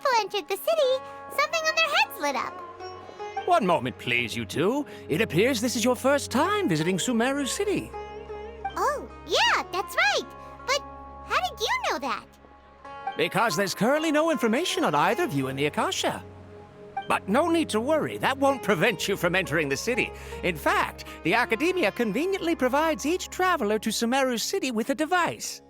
people entered the city, something on their heads lit up. One moment, please, you two. It appears this is your first time visiting Sumeru City. Oh, yeah, that's right. But how did you know that? Because there's currently no information on either of you in the Akasha. But no need to worry, that won't prevent you from entering the city. In fact, the Academia conveniently provides each traveler to Sumeru City with a device.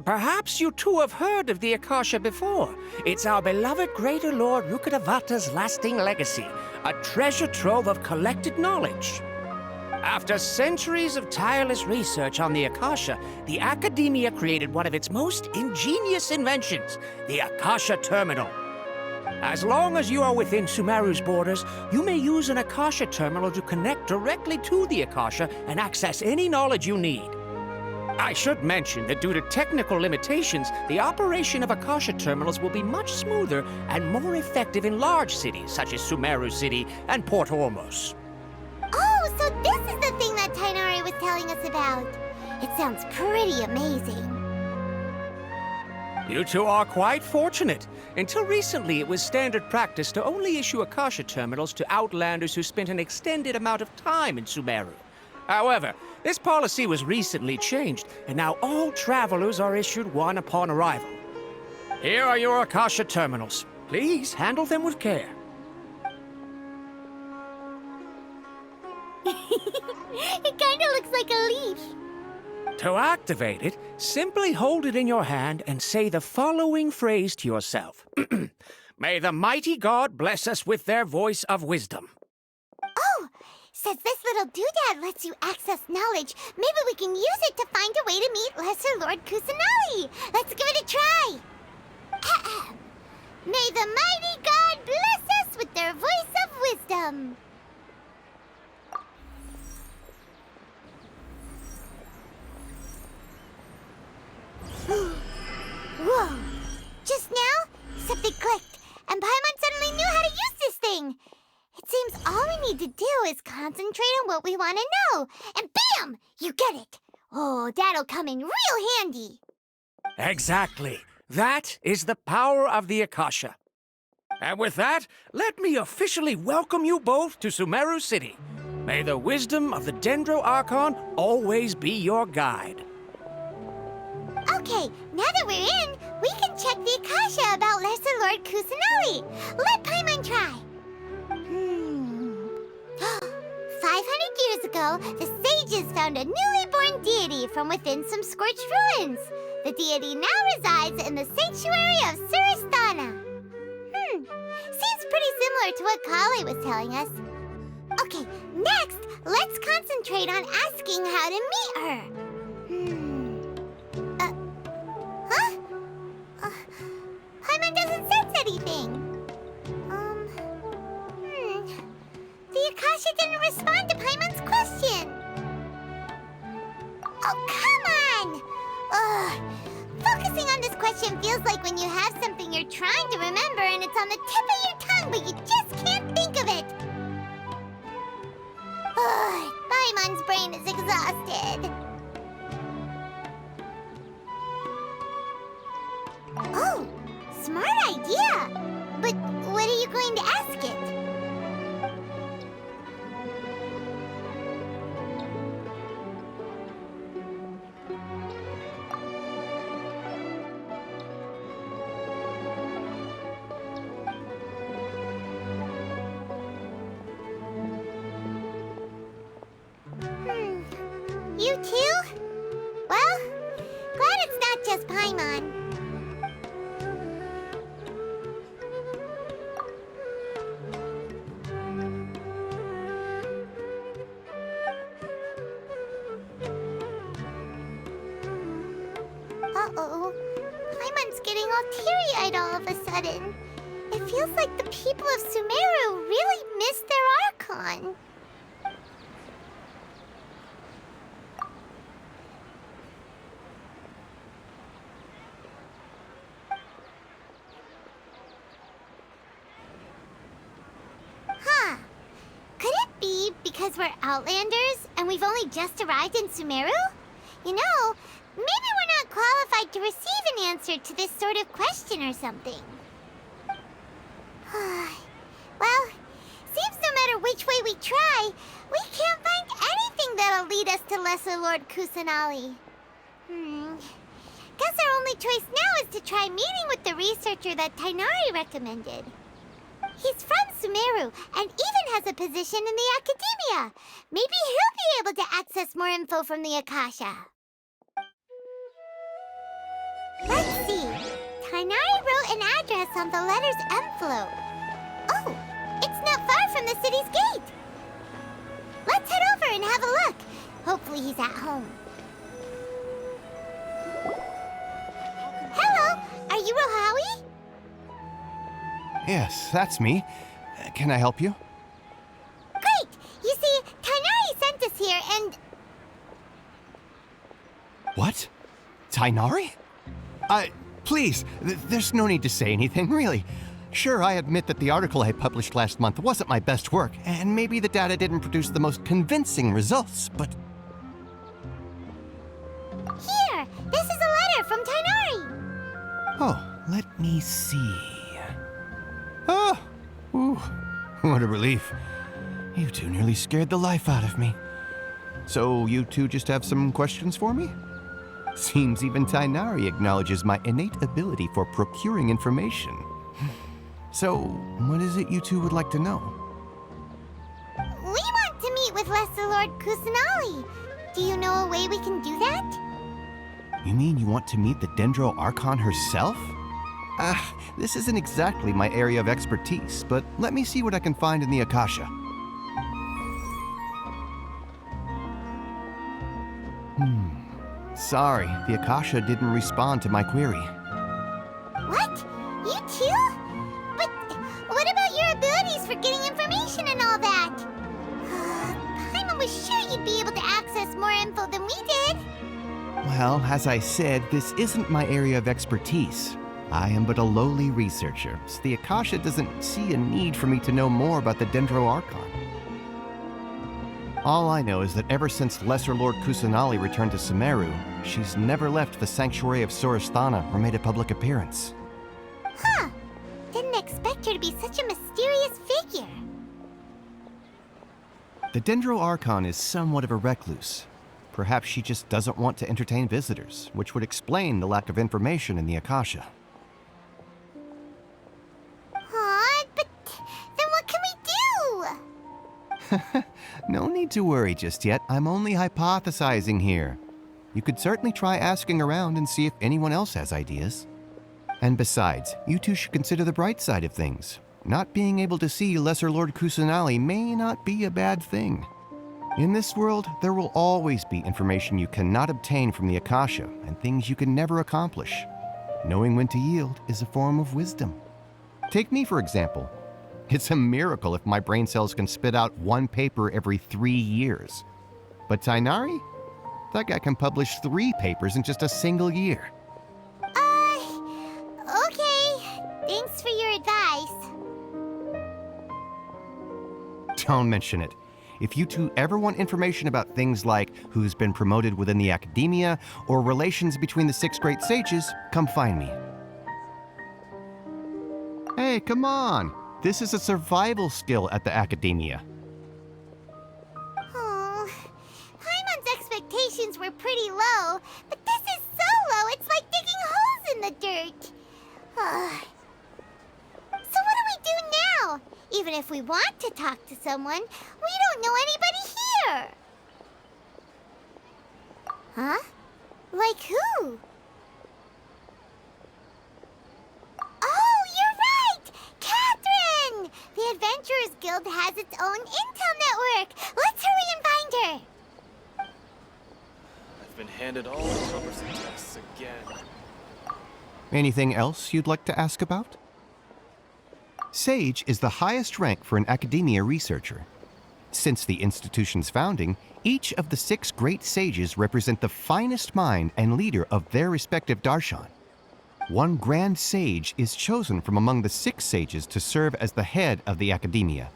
Perhaps you two have heard of the Akasha before. It's our beloved Greater Lord Rukkhadevata's lasting legacy, a treasure trove of collected knowledge. After centuries of tireless research on the Akasha, the Academia created one of its most ingenious inventions, the Akasha Terminal. As long as you are within Sumeru's borders, you may use an Akasha Terminal to connect directly to the Akasha and access any knowledge you need. I should mention that due to technical limitations, the operation of Akasha Terminals will be much smoother and more effective in large cities such as Sumeru City and Port Ormos. Oh, so this is the thing that Tainari was telling us about. It sounds pretty amazing. You two are quite fortunate. Until recently, it was standard practice to only issue Akasha Terminals to outlanders who spent an extended amount of time in Sumeru. However, this policy was recently changed, and now all travelers are issued one upon arrival. Here are your Akasha Terminals. Please handle them with care. It kinda looks like a leash. To activate it, simply hold it in your hand and say the following phrase to yourself. May the mighty God bless us with their voice of wisdom. Oh, since this little doodad lets you access knowledge, maybe we can use it to find a way to meet Lesser Lord Kusanali. Let's give it a try. Ahem. May the mighty God bless us with their voice of wisdom. Whoa! Just now, something clicked, and Paimon suddenly knew how to use this thing. It seems all we need to do is concentrate on what we want to know, and bam! You get it! Oh, that'll come in real handy. Exactly. That is the power of the Akasha. And with that, let me officially welcome you both to Sumeru City. May the wisdom of the Dendro Archon always be your guide. Okay, now that we're in, we can check the Akasha about Lesser Lord Kusanali. Let Paimon try. 500 years ago, the sages found a newly born deity from within some scorched ruins. The deity now resides in the sanctuary of Suristana. Seems pretty similar to what Kali was telling us. Okay, next, let's concentrate on asking how to meet her. Paimon doesn't sense anything. The Akasha didn't respond to Paimon's question. Oh, come on! Ugh. Focusing on this question feels like when you have something you're trying to remember and it's on the tip of your tongue, but you just can't think of it. Ugh, Paimon's brain is exhausted. Oh, smart idea! But what are you going to ask it? You too? Well, glad it's not just Paimon. Uh-oh. Paimon's getting all teary-eyed all of a sudden. It feels like the people of Sumeru really miss their Archon. Could it be because we're Outlanders and we've only just arrived in Sumeru? You know, maybe we're not qualified to receive an answer to this sort of question or something. Well, seems no matter which way we try, we can't find anything that'll lead us to Lesser Lord Kusanali. Guess our only choice now is to try meeting with the researcher that Tighnari recommended. He's from Sumeru and even has a position in the Academia. Maybe he'll be able to access more info from the Akasha. Let's see. Tighnari wrote an address on the letter's envelope. Oh, it's not far from the city's gate. Let's head over and have a look. Hopefully he's at home. Hello, are you Rohawi? Yes, that's me. Can I help you? Great! You see, Tighnari sent us here and... What? Tighnari? Please, there's no need to say anything, really. Sure, I admit that the article I published last month wasn't my best work, and maybe the data didn't produce the most convincing results, but... Here! This is a letter from Tighnari! Oh, let me see. Oh! Ooh, what a relief. You two nearly scared the life out of me. So, you two just have some questions for me? Seems even Tighnari acknowledges my innate ability for procuring information. So, what is it you two would like to know? We want to meet with Lesser Lord Kusanali. Do you know a way we can do that? You mean you want to meet the Dendro Archon herself? This isn't exactly my area of expertise, but let me see what I can find in the Akasha. Sorry, the Akasha didn't respond to my query. What? You too? But what about your abilities for getting information and all that? Paimon was sure you'd be able to access more info than we did. Well, as I said, this isn't my area of expertise. I am but a lowly researcher, so the Akasha doesn't see a need for me to know more about the Dendro Archon. All I know is that ever since Lesser Lord Kusanali returned to Sumeru, she's never left the Sanctuary of Sorasthana or made a public appearance. Huh. Didn't expect her to be such a mysterious figure. The Dendro Archon is somewhat of a recluse. Perhaps she just doesn't want to entertain visitors, which would explain the lack of information in the Akasha. But then what can we do? No need to worry just yet. I'm only hypothesizing here. You could certainly try asking around and see if anyone else has ideas. And besides, you two should consider the bright side of things. Not being able to see Lesser Lord Kusanali may not be a bad thing. In this world, there will always be information you cannot obtain from the Akasha and things you can never accomplish. Knowing when to yield is a form of wisdom. Take me, for example. It's a miracle if my brain cells can spit out one paper every 3 years. But Tighnari? That guy can publish 3 papers in just a single year. Okay. Thanks for your advice. Don't mention it. If you two ever want information about things like who's been promoted within the Academia or relations between the 6 great sages, come find me. Hey, come on! This is a survival skill at the Academia. Oh, Paimon's expectations were pretty low, but this is so low it's like digging holes in the dirt. So what do we do now? Even if we want to talk to someone, we don't know anybody here. Huh? Like who? Oh, you're right! Catherine! The Adventurers Guild has its own intel network. Let's hurry and find her. I've been handed all the cumbersome tests again. Anything else you'd like to ask about? Sage is the highest rank for an Academia researcher. Since the institution's founding, each of the 6 great sages represent the finest mind and leader of their respective darshan. One grand sage is chosen from among the 6 sages to serve as the head of the Academia.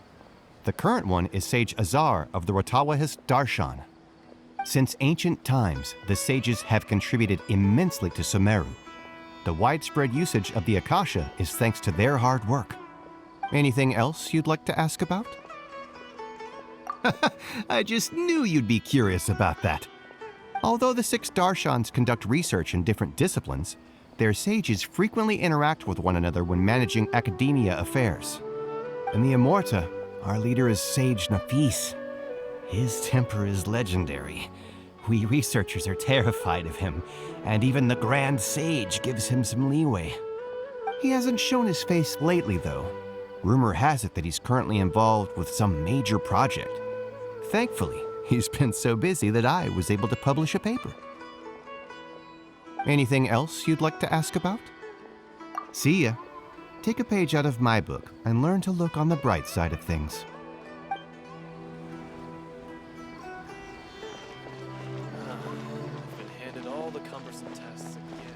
The current one is Sage Azar of the Rotawahist darshan. Since ancient times, the sages have contributed immensely to Sumeru. The widespread usage of the Akasha is thanks to their hard work. Anything else you'd like to ask about? I just knew you'd be curious about that. Although the 6 Darshans conduct research in different disciplines, their sages frequently interact with one another when managing academia affairs. In the Immorta, our leader is Sage Nafis. His temper is legendary. We researchers are terrified of him, and even the Grand Sage gives him some leeway. He hasn't shown his face lately, though. Rumor has it that he's currently involved with some major project. Thankfully, he's been so busy that I was able to publish a paper. Anything else you'd like to ask about? See ya. Take a page out of my book and learn to look on the bright side of things. Been handed all the cumbersome tests again.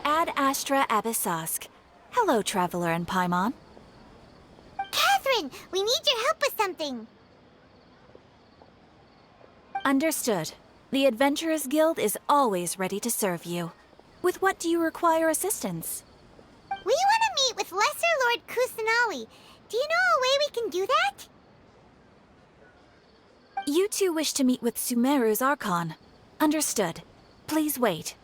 Ad Astra Abyssosk. Hello, Traveler and Paimon. Catherine, we need your help with something. Understood. The Adventurers Guild is always ready to serve you. With what do you require assistance? We want to meet with Lesser Lord Kusanali. Do you know a way we can do that? You two wish to meet with Sumeru's Archon. Understood. Please wait.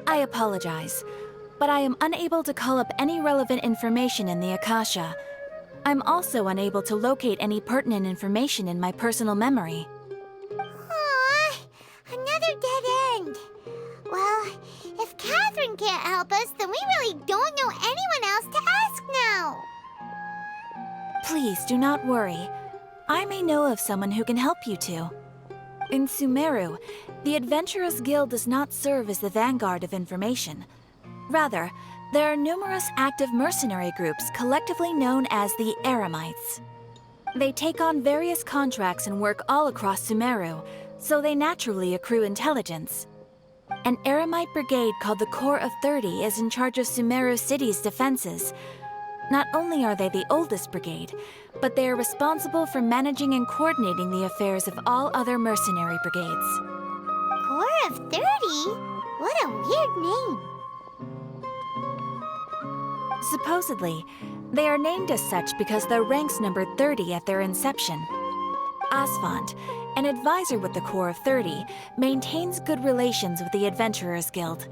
I apologize, but I am unable to call up any relevant information in the Akasha. I'm also unable to locate any pertinent information in my personal memory. Aww, another dead end. Well, if Catherine can't help us, then we really don't know anyone else to ask now. Please do not worry. I may know of someone who can help you two. In Sumeru, the Adventurers Guild does not serve as the vanguard of information. Rather, there are numerous active mercenary groups collectively known as the Emerites. They take on various contracts and work all across Sumeru, so they naturally accrue intelligence. An Eremite brigade called the Corps of 30 is in charge of Sumeru City's defenses. Not only are they the oldest brigade, but they are responsible for managing and coordinating the affairs of all other mercenary brigades. Corps of 30? What a weird name. Supposedly, they are named as such because their ranks numbered 30 at their inception. Asphalt, an advisor with the Corps of 30, maintains good relations with the Adventurers Guild.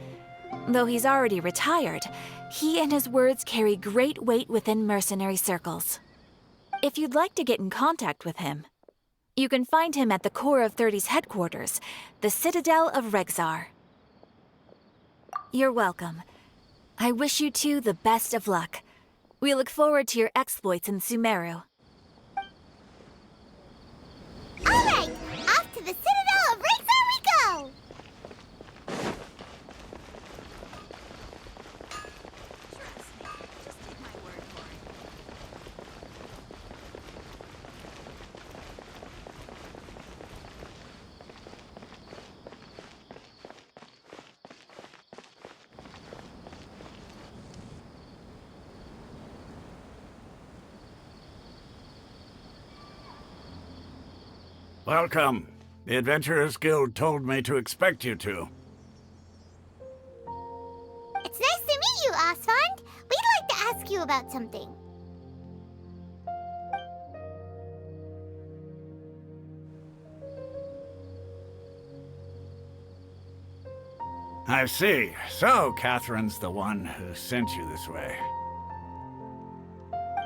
Though he's already retired, he and his words carry great weight within mercenary circles. If you'd like to get in contact with him, you can find him at the Corps of 30's headquarters, the Citadel of Rexar. You're welcome. I wish you two the best of luck. We look forward to your exploits in Sumeru. All right, off to the Citadel of Rexar we go! Welcome. The Adventurers Guild told me to expect you two. It's nice to meet you, Asfand. We'd like to ask you about something. I see. So, Catherine's the one who sent you this way.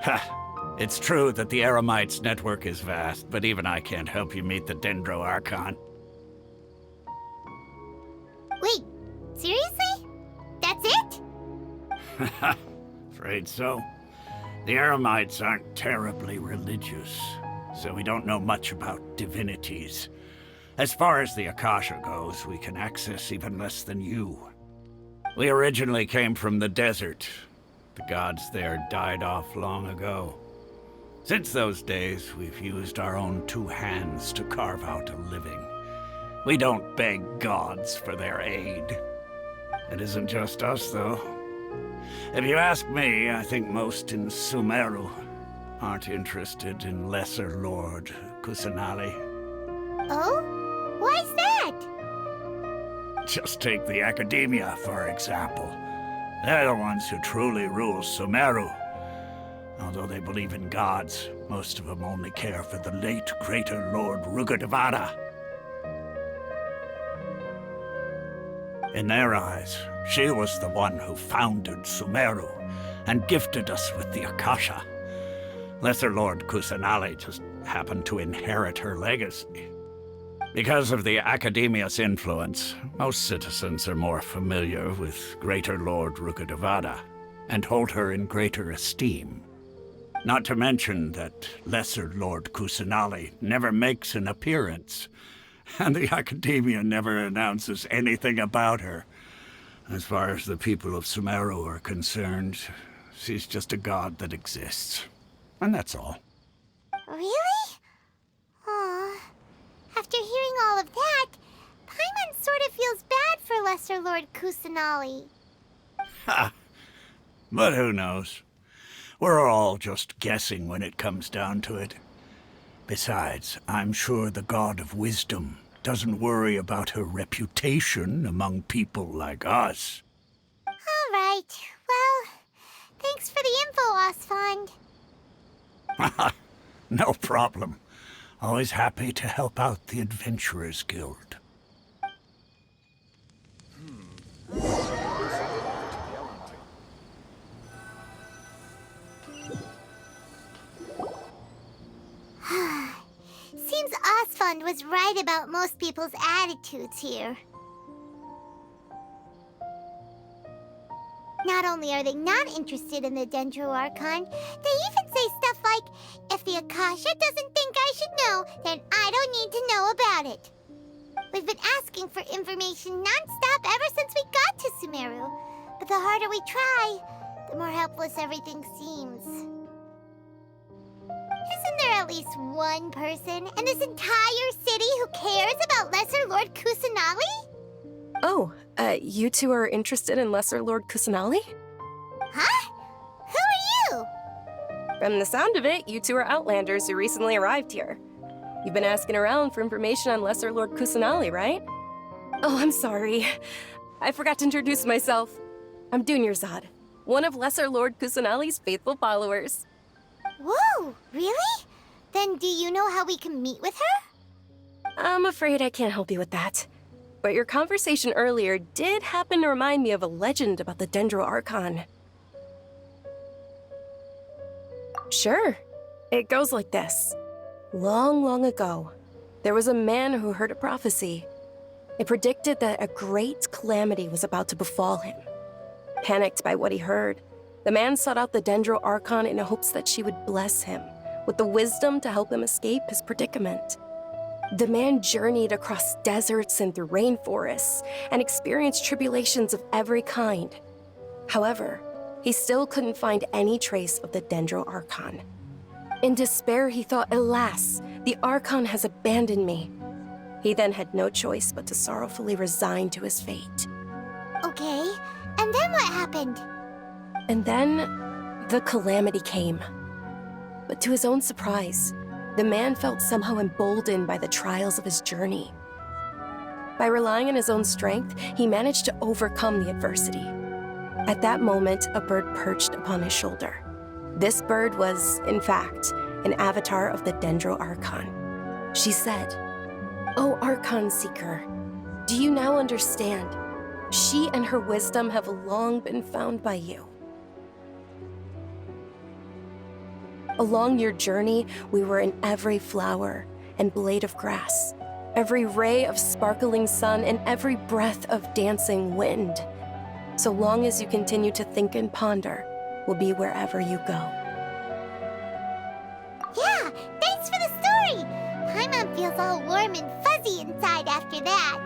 Ha! It's true that the Eremites' network is vast, but even I can't help you meet the Dendro Archon. Wait, seriously? That's it? Afraid so. The Eremites aren't terribly religious, so we don't know much about divinities. As far as the Akasha goes, we can access even less than you. We originally came from the desert. The gods there died off long ago. Since those days, we've used our own two hands to carve out a living. We don't beg gods for their aid. It isn't just us, though. If you ask me, I think most in Sumeru aren't interested in Lesser Lord Kusanali. Oh? Why's that? Just take the Academia, for example. They're the ones who truly rule Sumeru. Although they believe in gods, most of them only care for the late Greater Lord Rugadavada. In their eyes, she was the one who founded Sumeru and gifted us with the Akasha. Lesser Lord Kusanali just happened to inherit her legacy. Because of the Academia's influence, most citizens are more familiar with Greater Lord Rugadavada and hold her in greater esteem. Not to mention that Lesser Lord Kusanali never makes an appearance, and the Academia never announces anything about her. As far as the people of Sumeru are concerned, she's just a god that exists. And that's all. Really? Aw. After hearing all of that, Paimon sort of feels bad for Lesser Lord Kusanali. Ha! But who knows? We're all just guessing when it comes down to it. Besides, I'm sure the God of Wisdom doesn't worry about her reputation among people like us. All right. Well, thanks for the info, Osfond. No problem. Always happy to help out the Adventurers Guild. Seems Osfond was right about most people's attitudes here. Not only are they not interested in the Dendro Archon, they even say stuff like, if the Akasha doesn't think I should know, then I don't need to know about it. We've been asking for information non-stop ever since we got to Sumeru, but the harder we try, the more helpless everything seems. Isn't there at least one person in this entire city who cares about Lesser Lord Kusanali? Oh, you two are interested in Lesser Lord Kusanali? Huh? Who are you? From the sound of it, you two are Outlanders who recently arrived here. You've been asking around for information on Lesser Lord Kusanali, right? Oh, I'm sorry. I forgot to introduce myself. I'm Dunyazard, one of Lesser Lord Kusanali's faithful followers. Whoa, really? Then do you know how we can meet with her? I'm afraid I can't help you with that. But your conversation earlier did happen to remind me of a legend about the Dendro Archon. Sure. It goes like this. Long, long ago, there was a man who heard a prophecy. It predicted that a great calamity was about to befall him. Panicked by what he heard, the man sought out the Dendro Archon in hopes that she would bless him with the wisdom to help him escape his predicament. The man journeyed across deserts and through rainforests and experienced tribulations of every kind. However, he still couldn't find any trace of the Dendro Archon. In despair, he thought, alas, the Archon has abandoned me. He then had no choice but to sorrowfully resign to his fate. Okay, and then what happened? And then, the calamity came. But to his own surprise, the man felt somehow emboldened by the trials of his journey. By relying on his own strength, he managed to overcome the adversity. At that moment, a bird perched upon his shoulder. This bird was, in fact, an avatar of the Dendro Archon. She said, "O Archon Seeker, do you now understand? She and her wisdom have long been found by you. Along your journey, we were in every flower and blade of grass, every ray of sparkling sun, and every breath of dancing wind. So long as you continue to think and ponder, we'll be wherever you go." Yeah, thanks for the story! Paimon feels all warm and fuzzy inside after that.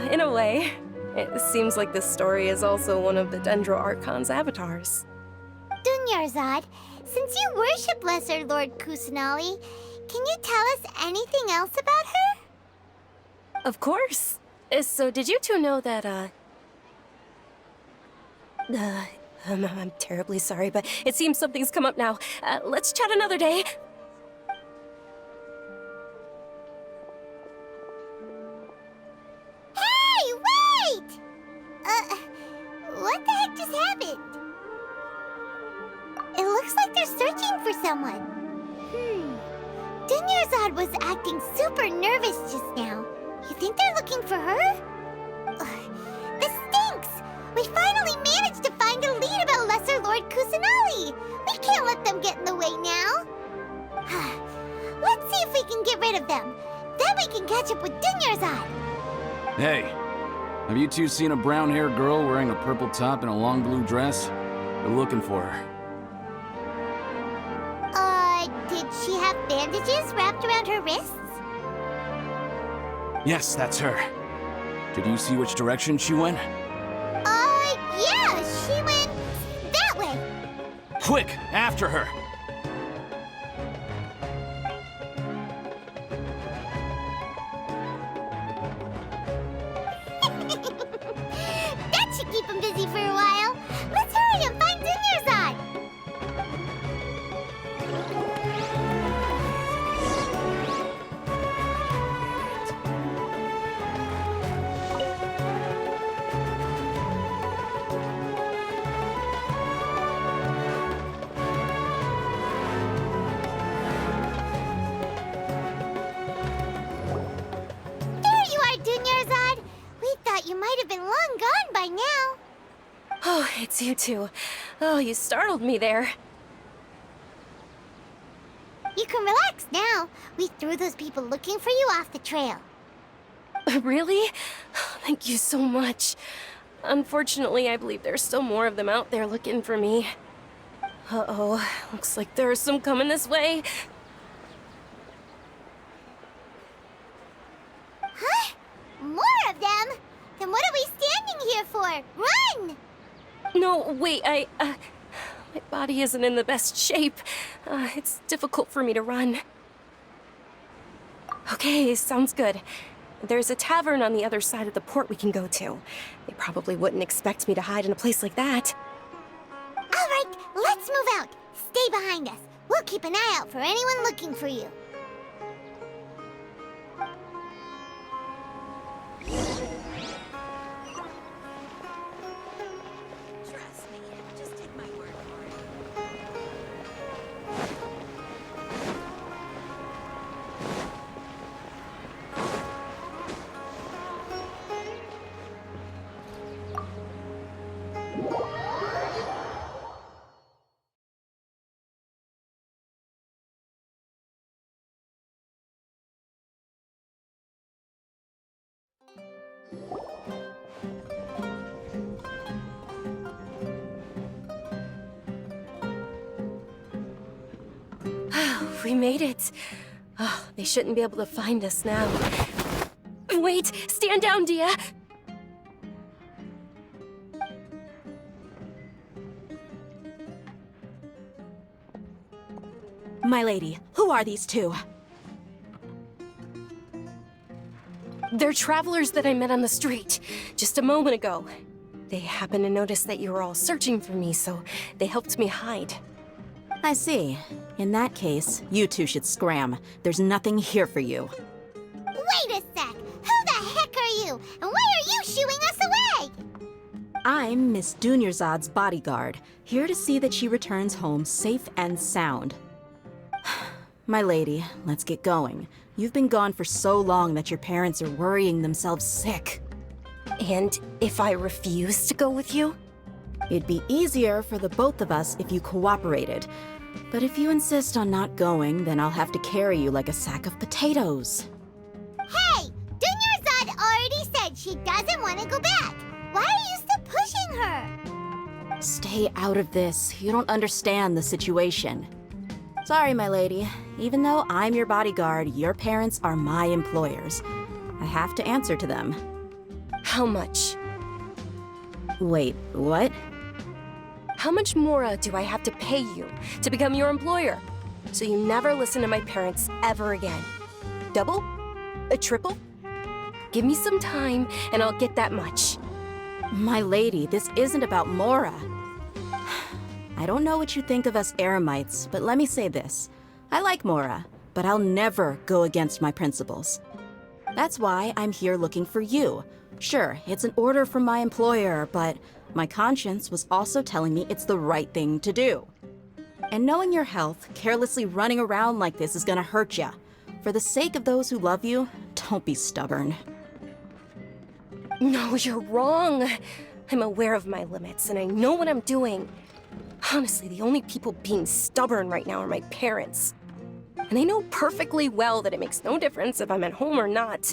In a way. It seems like this story is also one of the Dendro Archon's avatars. Dunyazard, since you worship Lesser Lord Kusanali, can you tell us anything else about her? Of course. So did you two know that, I'm terribly sorry, but it seems something's come up now. Let's chat another day. Hey, wait! What the heck just happened? It looks like they're searching for someone. Dunyazard was acting super nervous just now. You think they're looking for her? This stinks! We finally managed to find a lead about Lesser Lord Kusanali! We can't let them get in the way now! Let's see if we can get rid of them. Then we can catch up with Dunyazard! Hey, have you two seen a brown-haired girl wearing a purple top and a long blue dress? We're looking for her. Did she have bandages wrapped around her wrists? Yes, that's her. Did you see which direction she went? Yeah, she went that way. Quick, after her! That should keep him busy for a while. Let's hurry and find Dunyazard. Dunyazard, we thought you might have been long gone by now. Oh, it's you two. Oh, you startled me there. You can relax now. We threw those people looking for you off the trail. Really? Thank you so much. Unfortunately, I believe there's still more of them out there looking for me. Uh-oh, looks like there's some coming this way. Huh? More of them? Then what are we standing here for? Run! No, wait, my body isn't in the best shape. It's difficult for me to run. Okay, sounds good. There's a tavern on the other side of the port we can go to. They probably wouldn't expect me to hide in a place like that. All right, let's move out. Stay behind us. We'll keep an eye out for anyone looking for you. Trust me, just take my word for it. We made it. Oh, they shouldn't be able to find us now. Wait! Stand down, Deyha! My lady, who are these two? They're travelers that I met on the street just a moment ago. They happened to notice that you were all searching for me, so they helped me hide. I see. In that case, you two should scram. There's nothing here for you. Wait a sec! Who the heck are you? And why are you shooing us away? I'm Miss Dunyazard's bodyguard, here to see that she returns home safe and sound. My lady, let's get going. You've been gone for so long that your parents are worrying themselves sick. And if I refuse to go with you? It'd be easier for the both of us if you cooperated. But if you insist on not going, then I'll have to carry you like a sack of potatoes. Hey! Dunyazard already said she doesn't want to go back. Why are you still pushing her? Stay out of this. You don't understand the situation. Sorry, my lady. Even though I'm your bodyguard, your parents are my employers. I have to answer to them. How much? Wait, what? How much more do I have to pay you to become your employer? So you never listen to my parents ever again. Double? A triple? Give me some time and I'll get that much. My lady, this isn't about Mora. I don't know what you think of us Eremites, but let me say this. I like Mora, but I'll never go against my principles. That's why I'm here looking for you. Sure, it's an order from my employer, but my conscience was also telling me it's the right thing to do. And knowing your health, carelessly running around like this is gonna hurt ya. For the sake of those who love you, don't be stubborn. No, you're wrong. I'm aware of my limits and I know what I'm doing. Honestly, the only people being stubborn right now are my parents. And I know perfectly well that it makes no difference if I'm at home or not.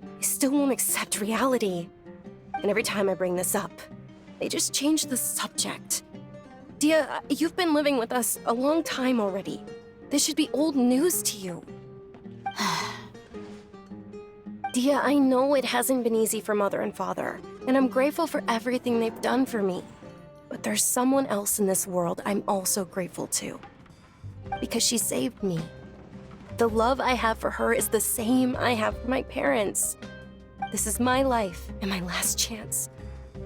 They still won't accept reality. And every time I bring this up, they just change the subject. Deyha, you've been living with us a long time already. This should be old news to you. Deyha, I know it hasn't been easy for Mother and Father, and I'm grateful for everything they've done for me. But there's someone else in this world I'm also grateful to. Because she saved me. The love I have for her is the same I have for my parents. This is my life and my last chance.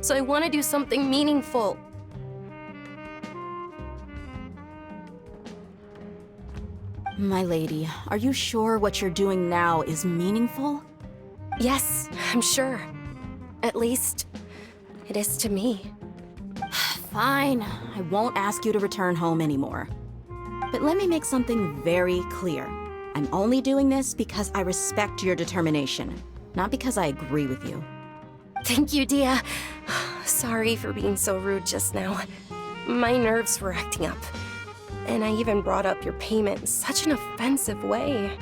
So I want to do something meaningful. My lady, are you sure what you're doing now is meaningful? Yes, I'm sure. At least, it is to me. Fine, I won't ask you to return home anymore. But let me make something very clear. I'm only doing this because I respect your determination, not because I agree with you. Thank you, Deyha. Sorry for being so rude just now. My nerves were acting up. And I even brought up your payment in such an offensive way.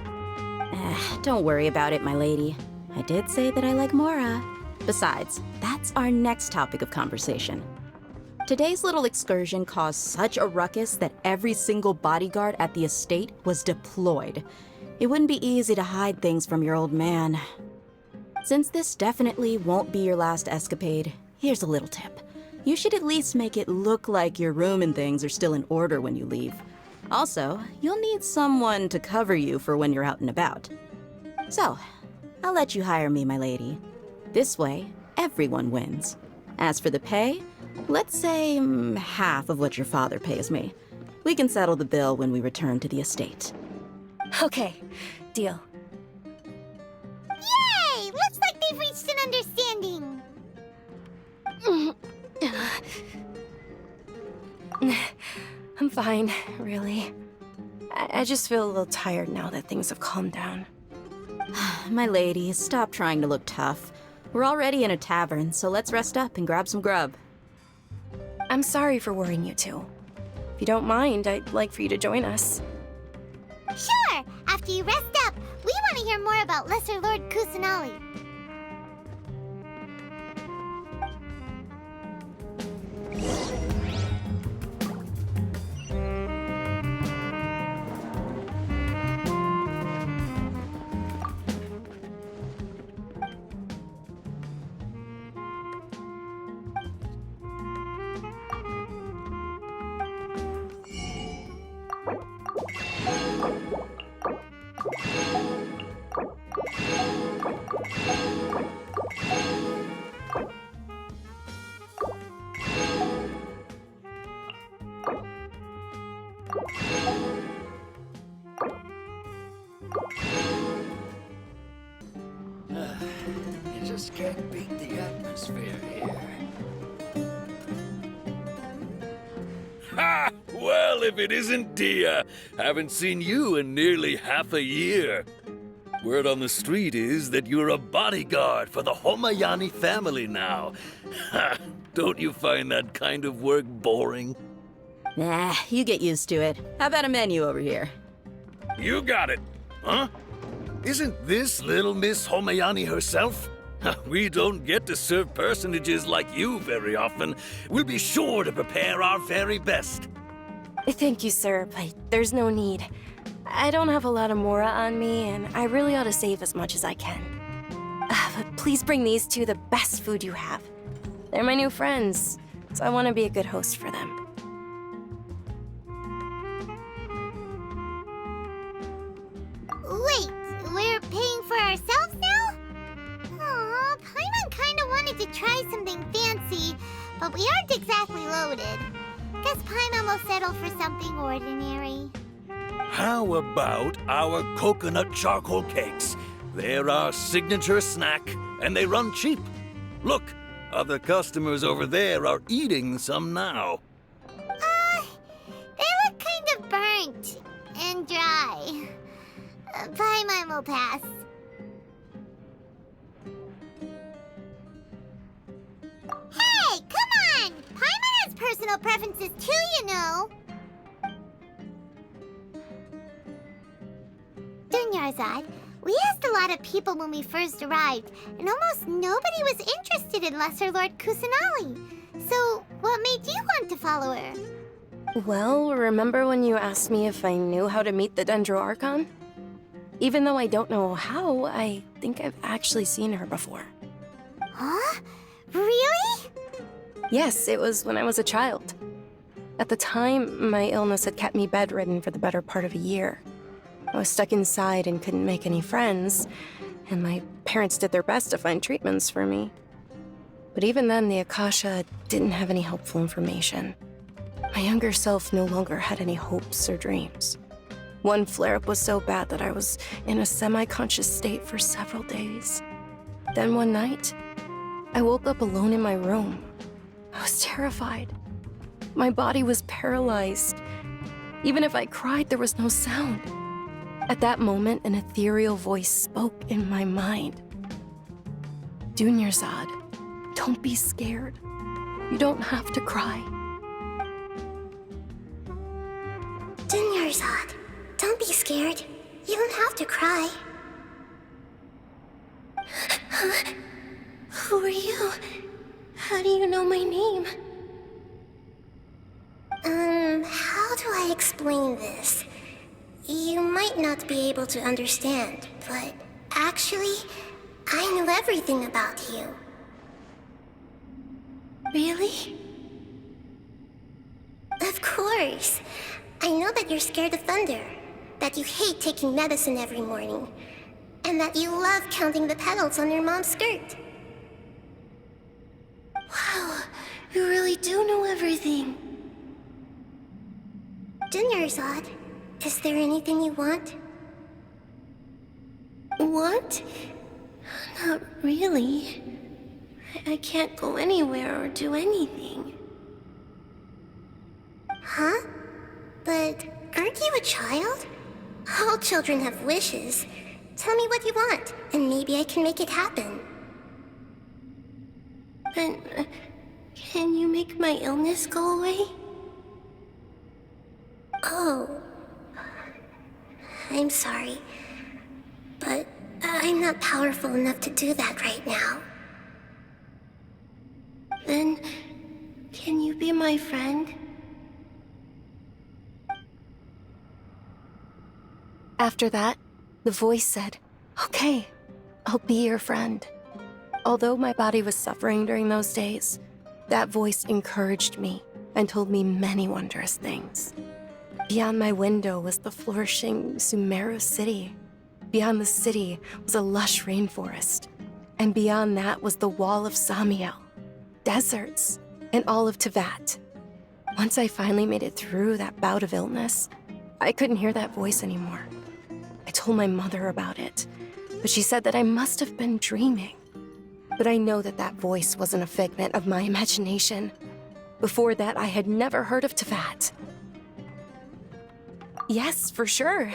Don't worry about it, my lady. I did say that I like Mora. Besides, that's our next topic of conversation. Today's little excursion caused such a ruckus that every single bodyguard at the estate was deployed. It wouldn't be easy to hide things from your old man. Since this definitely won't be your last escapade, here's a little tip. You should at least make it look like your room and things are still in order when you leave. Also, you'll need someone to cover you for when you're out and about. So, I'll let you hire me, my lady. This way, everyone wins. As for the pay, let's say half of what your father pays me. We can settle the bill when we return to the estate. Okay, deal. Yay! Looks like they've reached an understanding. I'm fine, really. I just feel a little tired now that things have calmed down. My lady, stop trying to look tough. We're already in a tavern, so let's rest up and grab some grub. I'm sorry for worrying you two. If you don't mind, I'd like for you to join us. Sure! After you rest up, we want to hear more about Lesser Lord Kusanali. You just can't beat the atmosphere here. Ha! Well, if it isn't Deyha, haven't seen you in nearly half a year. Word on the street is that you're a bodyguard for the Homayani family now. Ha! Don't you find that kind of work boring? Nah, you get used to it. How about a menu over here? You got it. Huh? Isn't this little Miss Homayani herself? We don't get to serve personages like you very often. We'll be sure to prepare our very best. Thank you, sir, but there's no need. I don't have a lot of Mora on me, and I really ought to save as much as I can. But please bring these two the best food you have. They're my new friends, so I want to be a good host for them. Wait, we're paying for ourselves now? Aw, Paimon kinda wanted to try something fancy, but we aren't exactly loaded. Guess Paimon will settle for something ordinary. How about our coconut charcoal cakes? They're our signature snack, and they run cheap. Look, other customers over there are eating some now. They look kind of burnt and dry. Paimon will pass. Hey, come on! Paimon has personal preferences too, you know. Dunyazard, we asked a lot of people when we first arrived, and almost nobody was interested in Lesser Lord Kusanali. So, what made you want to follow her? Well, remember when you asked me if I knew how to meet the Dendro Archon? Even though I don't know how, I think I've actually seen her before. Huh? Really? Yes, it was when I was a child. At the time, my illness had kept me bedridden for the better part of a year. I was stuck inside and couldn't make any friends, and my parents did their best to find treatments for me. But even then, the Akasha didn't have any helpful information. My younger self no longer had any hopes or dreams. One flare-up was so bad that I was in a semi-conscious state for several days. Then one night, I woke up alone in my room. I was terrified. My body was paralyzed. Even if I cried, there was no sound. At that moment, an ethereal voice spoke in my mind. Dunyazard, don't be scared. You don't have to cry. Dunyazard, don't be scared. You don't have to cry. Who are you? How do you know my name? How do I explain this? You might not be able to understand, but actually, I know everything about you. Really? Of course. I know that you're scared of thunder, that you hate taking medicine every morning, and that you love counting the petals on your mom's skirt. Wow, you really do know everything. Dunyazard, is there anything you want? Want? Not really. I can't go anywhere or do anything. Huh? But aren't you a child? All children have wishes. Tell me what you want, and maybe I can make it happen. But can you make my illness go away? Oh. I'm sorry. But I'm not powerful enough to do that right now. Then, can you be my friend? After that, the voice said, "Okay, I'll be your friend." Although my body was suffering during those days, that voice encouraged me and told me many wondrous things. Beyond my window was the flourishing Sumeru city. Beyond the city was a lush rainforest. And beyond that was the wall of Samiel, deserts, and all of Tevat. Once I finally made it through that bout of illness, I couldn't hear that voice anymore. I told my mother about it, but she said that I must have been dreaming. But I know that that voice wasn't a figment of my imagination. Before that, I had never heard of Tevat. Yes, for sure.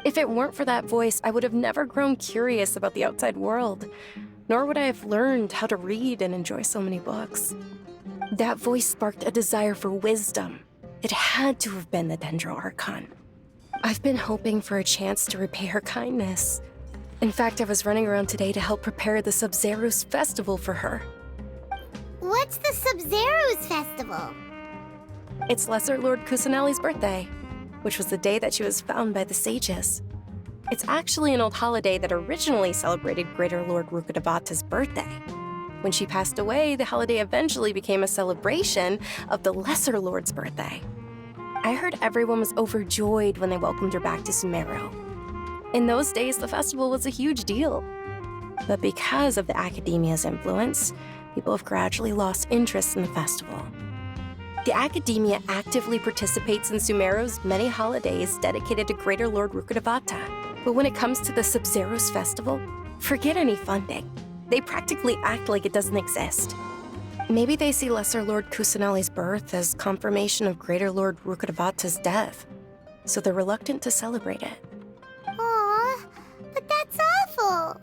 If it weren't for that voice, I would have never grown curious about the outside world, nor would I have learned how to read and enjoy so many books. That voice sparked a desire for wisdom. It had to have been the Dendro Archon. I've been hoping for a chance to repay her kindness. In fact, I was running around today to help prepare the Sub-Zero's festival for her. What's the Sub-Zero's festival? It's Lesser Lord Kusanali's birthday, which was the day that she was found by the sages. It's actually an old holiday that originally celebrated Greater Lord Rukkhadevata's birthday. When she passed away, the holiday eventually became a celebration of the Lesser Lord's birthday. I heard everyone was overjoyed when they welcomed her back to Sumeru. In those days, the festival was a huge deal. But because of the Academia's influence, people have gradually lost interest in the festival. The Academia actively participates in Sumeru's many holidays dedicated to Greater Lord Rukkhadevata. But when it comes to the Sub-Zero's festival, forget any funding. They practically act like it doesn't exist. Maybe they see Lesser Lord Kusanali's birth as confirmation of Greater Lord Rukkhadevata's death, so they're reluctant to celebrate it. Aw, but that's awful.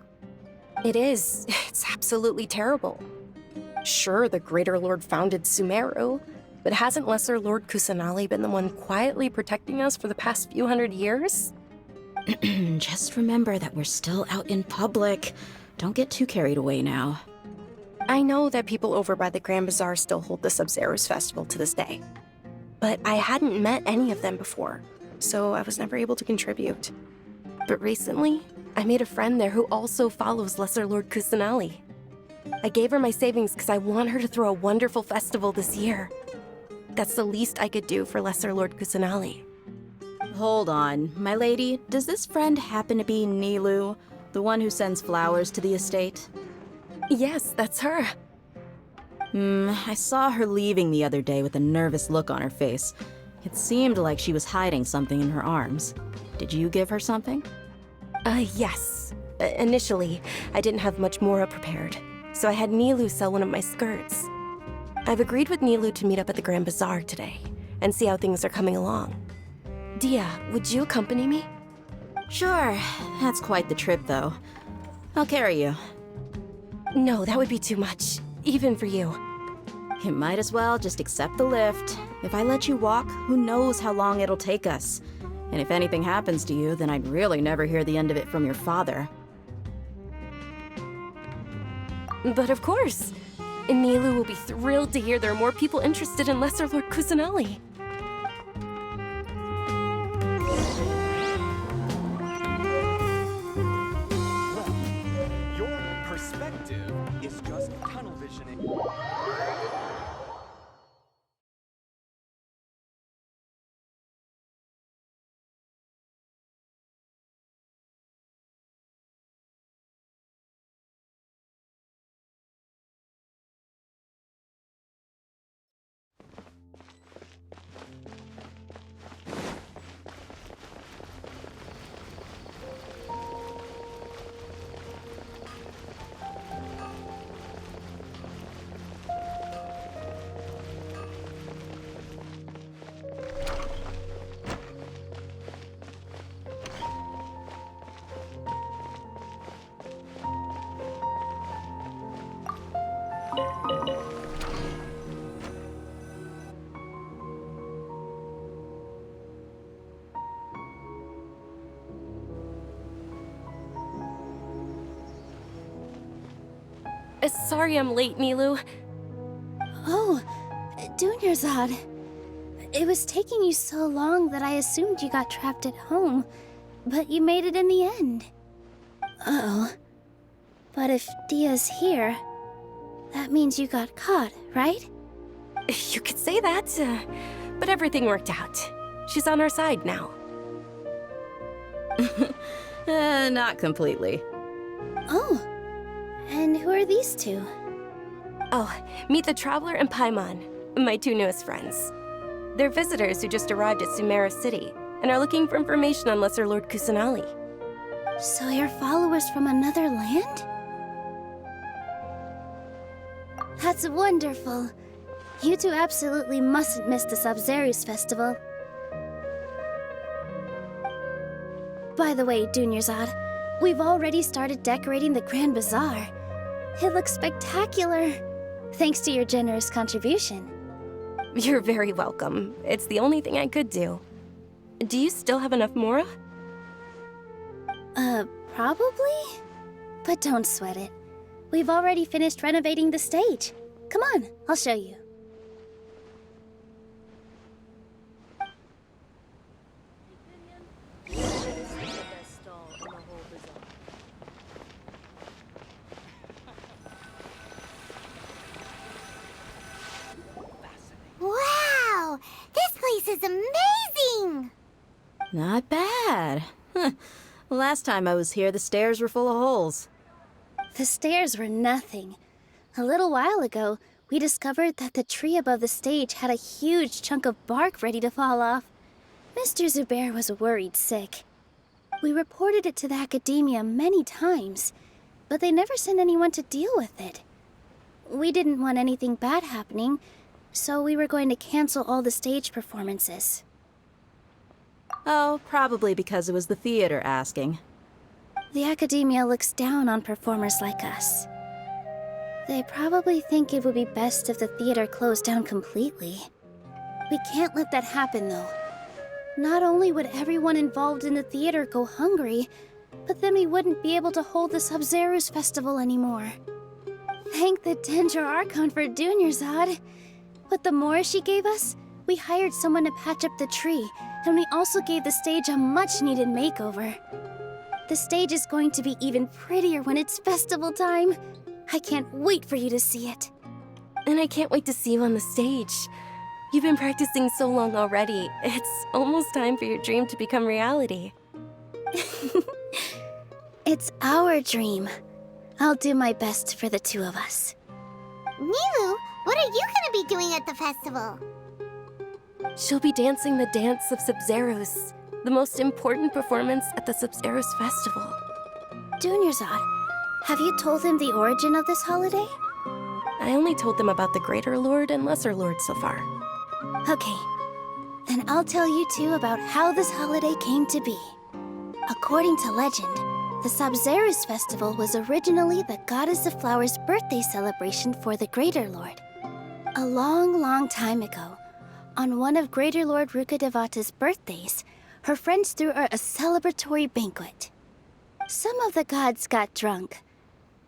It is. It's absolutely terrible. Sure, the Greater Lord founded Sumeru, but hasn't Lesser Lord Kusanali been the one quietly protecting us for the past few hundred years? Just remember that we're still out in public. Don't get too carried away now. I know that people over by the Grand Bazaar still hold the Sub-Zero's festival to this day. But I hadn't met any of them before, so I was never able to contribute. But recently, I made a friend there who also follows Lesser Lord Kusanali. I gave her my savings because I want her to throw a wonderful festival this year. That's the least I could do for Lesser Lord Kusanali. Hold on, my lady. Does this friend happen to be Nilou, the one who sends flowers to the estate? Yes, that's her. I saw her leaving the other day with a nervous look on her face. It seemed like she was hiding something in her arms. Did you give her something? Yes. Initially, I didn't have much Mora prepared, so I had Nilou sell one of my skirts. I've agreed with Nilou to meet up at the Grand Bazaar today and see how things are coming along. Deyha, would you accompany me? Sure. That's quite the trip, though. I'll carry you. No, that would be too much, even for you. You might as well just accept the lift. If I let you walk, who knows how long it'll take us. And if anything happens to you, then I'd really never hear the end of it from your father. But of course. Nilou will be thrilled to hear there are more people interested in Lesser Lord Kusanali. Your perspective is just tunnel visioning. Sorry I'm late, Nilou. Oh, Dunyazard. It was taking you so long that I assumed you got trapped at home, but you made it in the end. Uh-oh. But if Deyha's here, that means you got caught, right? You could say that, but everything worked out. She's on our side now. Not completely. Oh. And who are these two? Oh, meet the Traveler and Paimon, my two newest friends. They're visitors who just arrived at Sumeru City and are looking for information on Lesser Lord Kusanali. So you're followers from another land? That's wonderful. You two absolutely mustn't miss the Sub-Zero's festival. By the way, Dunyazard, we've already started decorating the Grand Bazaar. It looks spectacular, thanks to your generous contribution. You're very welcome. It's the only thing I could do. Do you still have enough Mora? Probably? But don't sweat it. We've already finished renovating the stage. Come on, I'll show you. Wow! This place is amazing! Not bad. Last time I was here, the stairs were full of holes. The stairs were nothing. A little while ago, we discovered that the tree above the stage had a huge chunk of bark ready to fall off. Mr. Zubair was worried sick. We reported it to the academia many times, but they never sent anyone to deal with it. We didn't want anything bad happening, so we were going to cancel all the stage performances. Oh, probably because it was the theater asking. The academia looks down on performers like us. They probably think it would be best if the theater closed down completely. We can't let that happen, though. Not only would everyone involved in the theater go hungry, but then we wouldn't be able to hold the Sub-Zero's festival anymore. Thank the Dendro Archon for Dunyazard. With the Mora she gave us, we hired someone to patch up the tree, and we also gave the stage a much-needed makeover. The stage is going to be even prettier when it's festival time. I can't wait for you to see it. And I can't wait to see you on the stage. You've been practicing so long already. It's almost time for your dream to become reality. It's our dream. I'll do my best for the two of us. Nilu, what are you gonna be doing at the festival? She'll be dancing the dance of Sub-Zeros, the most important performance at the Sub-Zeros festival. Dunyazard, have you told him the origin of this holiday? I only told them about the Greater Lord and Lesser Lord so far. Okay, then I'll tell you two about how this holiday came to be. According to legend, the Sub-Zeros festival was originally the Goddess of Flowers' birthday celebration for the Greater Lord. A long, long time ago, on one of Greater Lord Rukkhadevata's birthdays, her friends threw her a celebratory banquet. Some of the gods got drunk.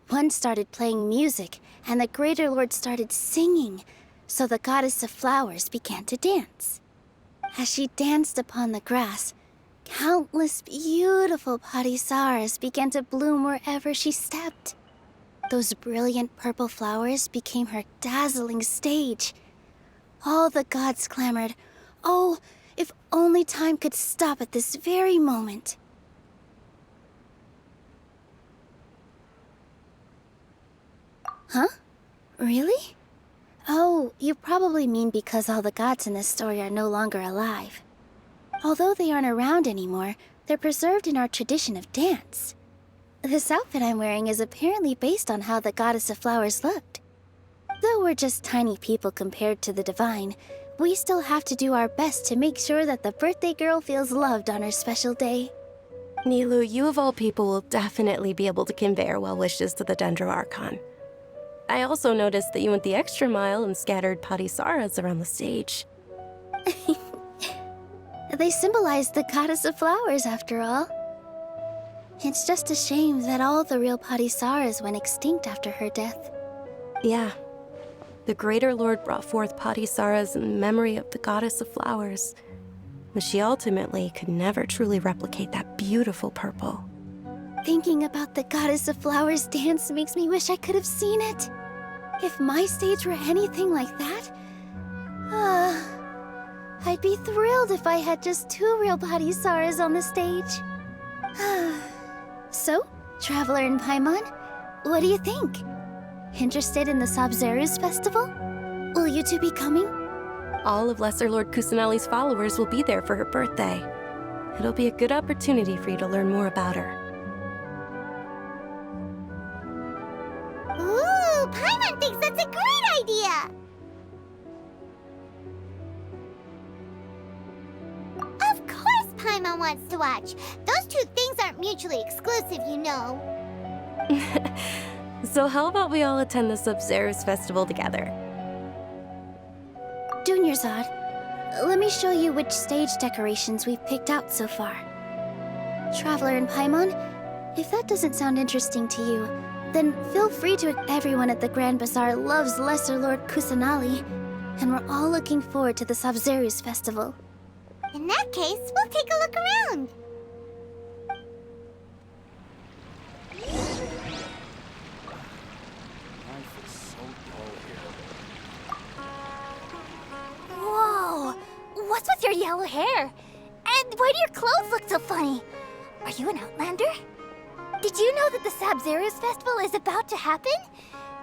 One started playing music, and the Greater Lord started singing, so the Goddess of Flowers began to dance. As she danced upon the grass, countless beautiful parisaras began to bloom wherever she stepped. Those brilliant purple flowers became her dazzling stage. All the gods clamored, "Oh, if only time could stop at this very moment." Huh? Really? Oh, you probably mean because all the gods in this story are no longer alive. Although they aren't around anymore, they're preserved in our tradition of dance. This outfit I'm wearing is apparently based on how the Goddess of Flowers looked. Though we're just tiny people compared to the Divine, we still have to do our best to make sure that the birthday girl feels loved on her special day. Nilu, you of all people will definitely be able to convey our well wishes to the Dendro Archon. I also noticed that you went the extra mile and scattered parisaras around the stage. They symbolize the Goddess of Flowers, after all. It's just a shame that all the real parisaras went extinct after her death. Yeah. The Greater Lord brought forth parisaras in memory of the Goddess of Flowers, but she ultimately could never truly replicate that beautiful purple. Thinking about the Goddess of Flowers dance makes me wish I could have seen it. If my stage were anything like that, I'd be thrilled if I had just 2 real parisaras on the stage. So, Traveler and Paimon, what do you think? Interested in the Sub-Zero's festival? Will you two be coming? All of Lesser Lord Kusanali's followers will be there for her birthday. It'll be a good opportunity for you to learn more about her. Ooh, Paimon thinks that's a great idea! Of course Paimon wants to watch. Those two things aren't mutually exclusive, you know. So how about we all attend the Sub-Zero's festival together? Dunyazard, let me show you which stage decorations we've picked out so far. Traveler and Paimon, if that doesn't sound interesting to you, then feel free to. Everyone at the Grand Bazaar loves Lesser Lord Kusanali, and we're all looking forward to the Sub-Zero's festival. In that case, we'll take a look around. Whoa! What's with your yellow hair? And why do your clothes look so funny? Are you an Outlander? Did you know that the Sabzeruz Festival is about to happen?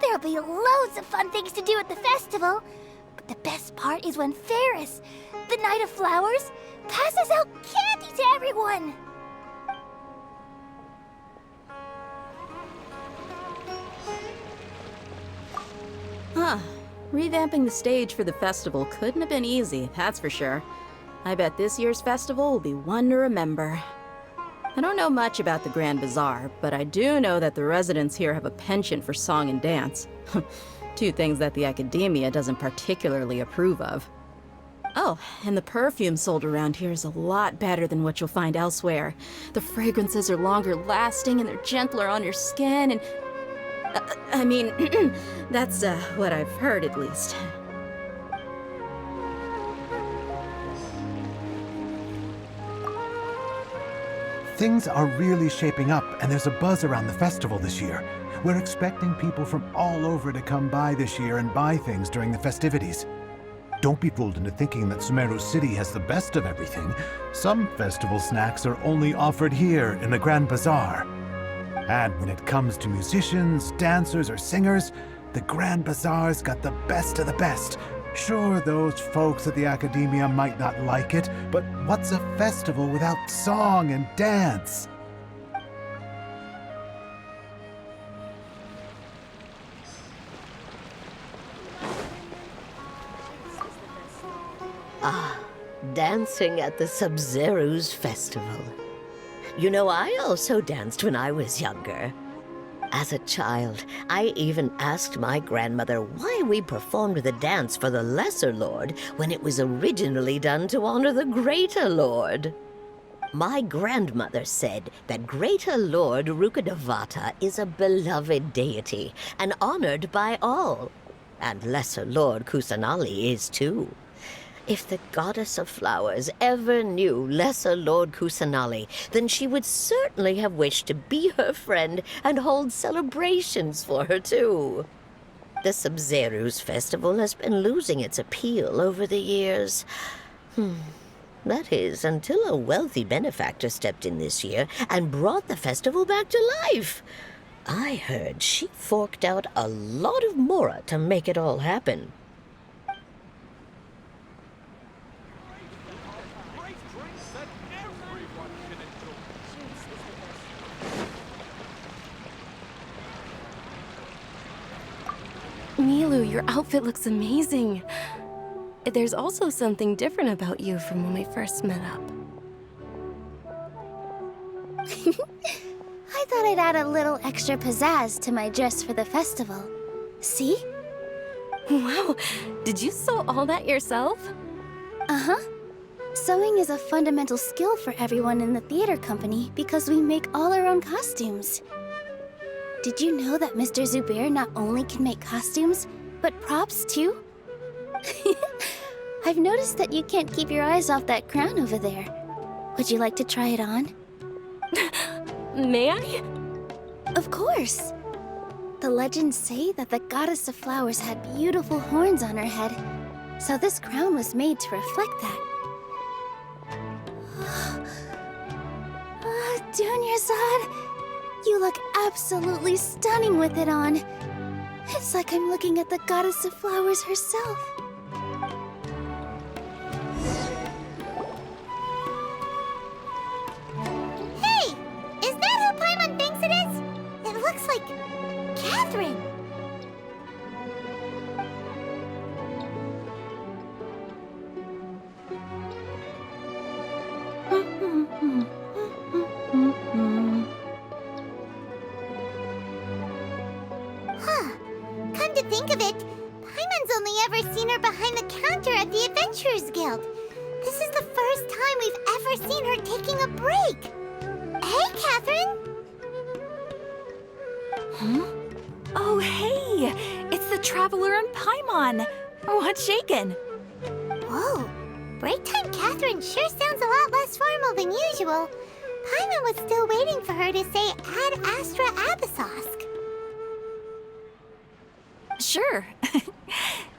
There'll be loads of fun things to do at the festival. But the best part is when Ferris, the Knight of Flowers, passes out candy to everyone. Huh. Revamping the stage for the festival couldn't have been easy, that's for sure. I bet this year's festival will be one to remember. I don't know much about the Grand Bazaar, but I do know that the residents here have a penchant for song and dance. Two things that the Academia doesn't particularly approve of. Oh, and the perfume sold around here is a lot better than what you'll find elsewhere. The fragrances are longer lasting and they're gentler on your skin and... I mean, that's what I've heard at least. Things are really shaping up, and there's a buzz around the festival this year. We're expecting people from all over to come by this year and buy things during the festivities. Don't be fooled into thinking that Sumeru City has the best of everything. Some festival snacks are only offered here in the Grand Bazaar. And when it comes to musicians, dancers, or singers, the Grand Bazaar's got the best of the best. Sure, those folks at the Academia might not like it, but what's a festival without song and dance? Ah, dancing at the Sabzeruz Festival. You know, I also danced when I was younger. As a child, I even asked my grandmother why we performed the dance for the Lesser Lord when it was originally done to honor the Greater Lord. My grandmother said that Greater Lord Rukkhadevata is a beloved deity and honored by all. And Lesser Lord Kusanali is too. If the Goddess of Flowers ever knew Lesser Lord Kusanali, then she would certainly have wished to be her friend and hold celebrations for her too. The Sabzeruz Festival has been losing its appeal over the years. That is, until a wealthy benefactor stepped in this year and brought the festival back to life. I heard she forked out a lot of mora to make it all happen. Milu, your outfit looks amazing. There's also something different about you from when we first met up. I thought I'd add a little extra pizzazz to my dress for the festival. See? Wow, did you sew all that yourself? Uh-huh. Sewing is a fundamental skill for everyone in the theater company because we make all our own costumes. Did you know that Mr. Zubair not only can make costumes, but props too? I've noticed that you can't keep your eyes off that crown over there. Would you like to try it on? May I? Of course! The legends say that the Goddess of Flowers had beautiful horns on her head, so this crown was made to reflect that. Dunyazard! You look absolutely stunning with it on. It's like I'm looking at the Goddess of Flowers herself. Hey! Is that who Paimon thinks it is? It looks like... Catherine! Come to think of it, Paimon's only ever seen her behind the counter at the Adventurers Guild. This is the first time we've ever seen her taking a break. Hey, Catherine! Huh? Oh, hey! It's the Traveler and Paimon! What's shaken? Whoa, break time Catherine sure sounds a lot less formal than usual. Paimon was still waiting for her to say Ad Astra Abyssosque. Sure.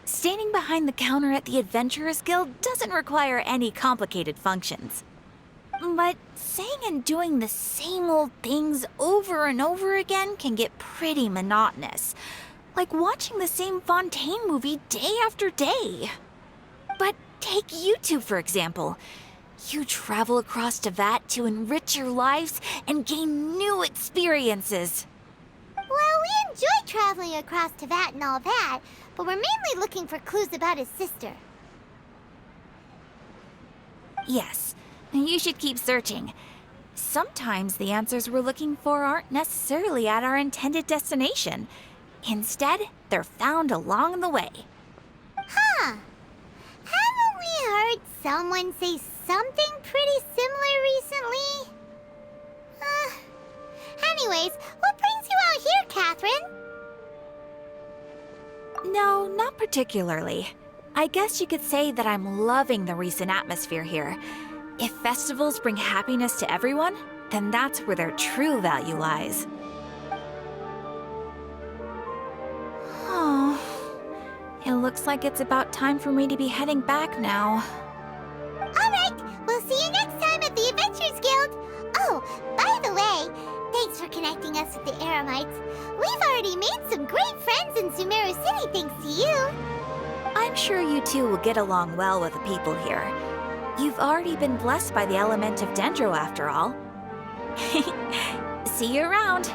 Standing behind the counter at the Adventurers Guild doesn't require any complicated functions. But saying and doing the same old things over and over again can get pretty monotonous. Like watching the same Fontaine movie day after day. But take you two, for example. You travel across Tevat to enrich your lives and gain new experiences. Well, we enjoy traveling across Tevat and all that, but we're mainly looking for clues about his sister. Yes, you should keep searching. Sometimes the answers we're looking for aren't necessarily at our intended destination. Instead, they're found along the way. Huh. Haven't we heard someone say something pretty similar recently? Anyways, what brings you out here, Catherine? No, not particularly. I guess you could say that I'm loving the recent atmosphere here. If festivals bring happiness to everyone, then that's where their true value lies. Oh, it looks like it's about time for me to be heading back now. Alright, we'll see you next time at the Adventurers Guild. Oh, by the way, thanks for connecting us with the Eremites. We've already made some great friends in Sumeru City thanks to you. I'm sure you two will get along well with the people here. You've already been blessed by the element of Dendro after all. See you around.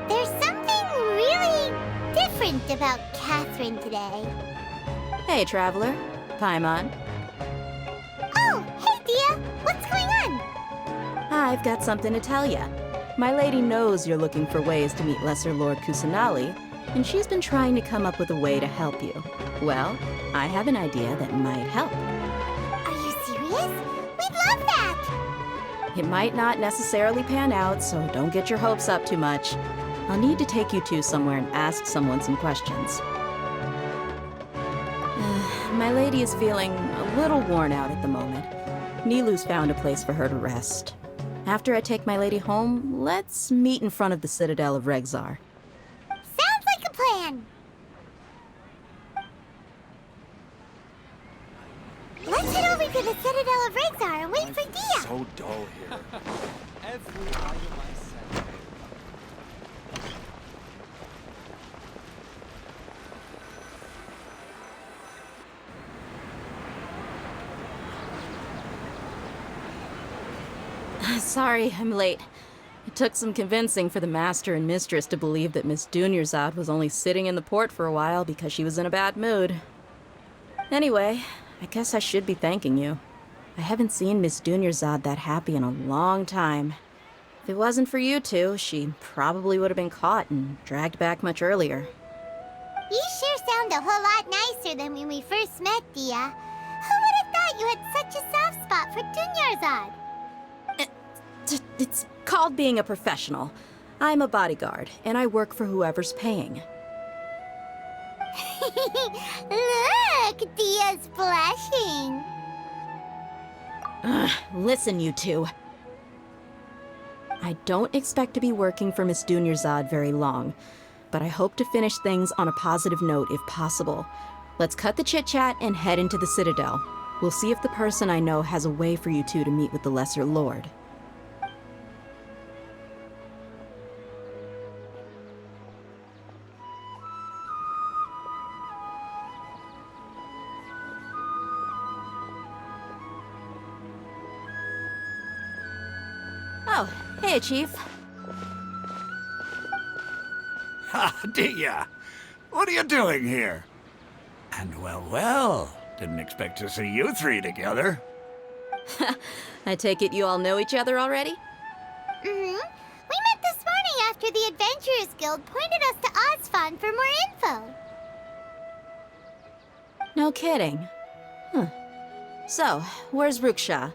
There's something really different about Catherine today. Hey, traveler. Paimon. Oh, hey, Deyha. What's going on? I've got something to tell ya. My lady knows you're looking for ways to meet Lesser Lord Kusanali, and she's been trying to come up with a way to help you. Well, I have an idea that might help. Are you serious? We'd love that! It might not necessarily pan out, so don't get your hopes up too much. I'll need to take you two somewhere and ask someone some questions. My lady is feeling a little worn out at the moment. Nilu's found a place for her to rest. After I take my lady home, let's meet in front of the Citadel of Regzar. Sounds like a plan! Let's head over to the Citadel of Regzar and wait for Deyha! So dull here. Every item I send. Sorry, I'm late. It took some convincing for the master and mistress to believe that Miss Dunyazard was only sitting in the port for a while because she was in a bad mood. Anyway, I guess I should be thanking you. I haven't seen Miss Dunyazard that happy in a long time. If it wasn't for you two, she probably would have been caught and dragged back much earlier. You sure sound a whole lot nicer than when we first met, Deyha. Who would have thought you had such a soft spot for Dunyazard? It's called being a professional. I'm a bodyguard, and I work for whoever's paying. Look, Deyha's blushing. Listen, you two. I don't expect to be working for Miss Dunyazard very long, but I hope to finish things on a positive note if possible. Let's cut the chit-chat and head into the Citadel. We'll see if the person I know has a way for you two to meet with the Lesser Lord. Oh, hey, Chief. Ha, Deyha! What are you doing here? And well, didn't expect to see you three together. I take it you all know each other already? We met this morning after the Adventurers Guild pointed us to Ozfon for more info. No kidding. Huh. So, where's Ruksha?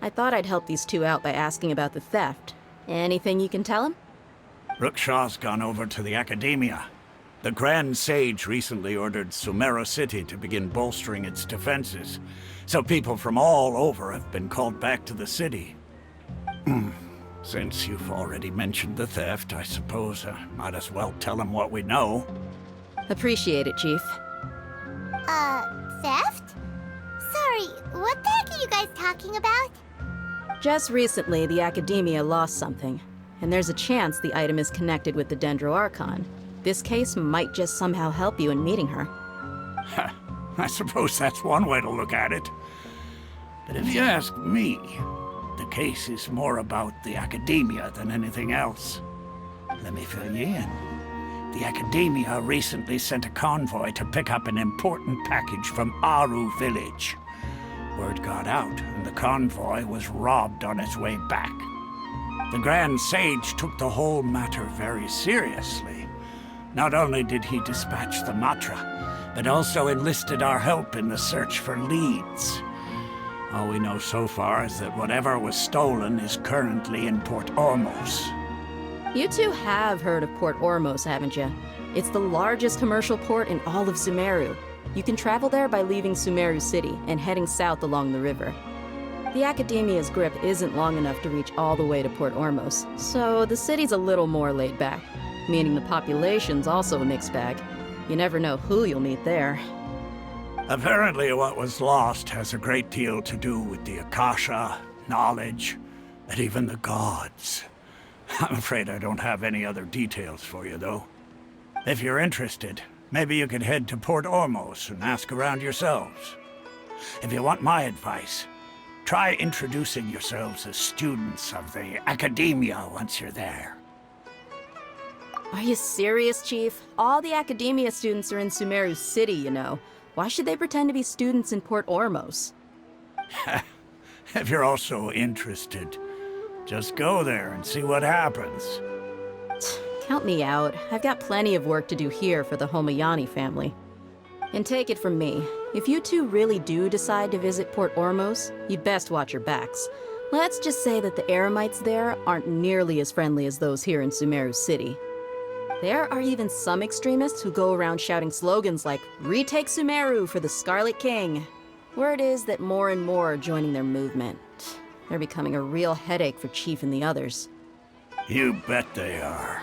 I thought I'd help these two out by asking about the theft. Anything you can tell him? Ruksha's gone over to the Academia. The Grand Sage recently ordered Sumeru City to begin bolstering its defenses, so people from all over have been called back to the city. Since you've already mentioned the theft, I suppose I might as well tell him what we know. Appreciate it, Chief. Theft? Sorry, what the heck are you guys talking about? Just recently, the Academia lost something, and there's a chance the item is connected with the Dendro Archon. This case might just somehow help you in meeting her. I suppose that's one way to look at it. But if you ask me, the case is more about the Academia than anything else. Let me fill you in. The Academia recently sent a convoy to pick up an important package from Aru village. Word got out, and the convoy was robbed on its way back. The Grand Sage took the whole matter very seriously. Not only did he dispatch the Matra, but also enlisted our help in the search for leads. All we know so far is that whatever was stolen is currently in Port Ormos. You two have heard of Port Ormos, haven't you? It's the largest commercial port in all of Sumeru. You can travel there by leaving Sumeru City and heading south along the river. The Academia's grip isn't long enough to reach all the way to Port Ormos, so the city's a little more laid back, meaning the population's also a mixed bag. You never know who you'll meet there. Apparently what was lost has a great deal to do with the Akasha, knowledge, and even the gods. I'm afraid I don't have any other details for you, though. If you're interested, maybe you could head to Port Ormos and ask around yourselves. If you want my advice, try introducing yourselves as students of the Academia once you're there. Are you serious, Chief? All the Academia students are in Sumeru City, you know. Why should they pretend to be students in Port Ormos? If you're also interested, just go there and see what happens. Count me out. I've got plenty of work to do here for the Homayani family. And take it from me, if you two really do decide to visit Port Ormos, you'd best watch your backs. Let's just say that the Eremites there aren't nearly as friendly as those here in Sumeru City. There are even some extremists who go around shouting slogans like, "Retake Sumeru for the Scarlet King." Word is that more and more are joining their movement. They're becoming a real headache for Chief and the others. You bet they are.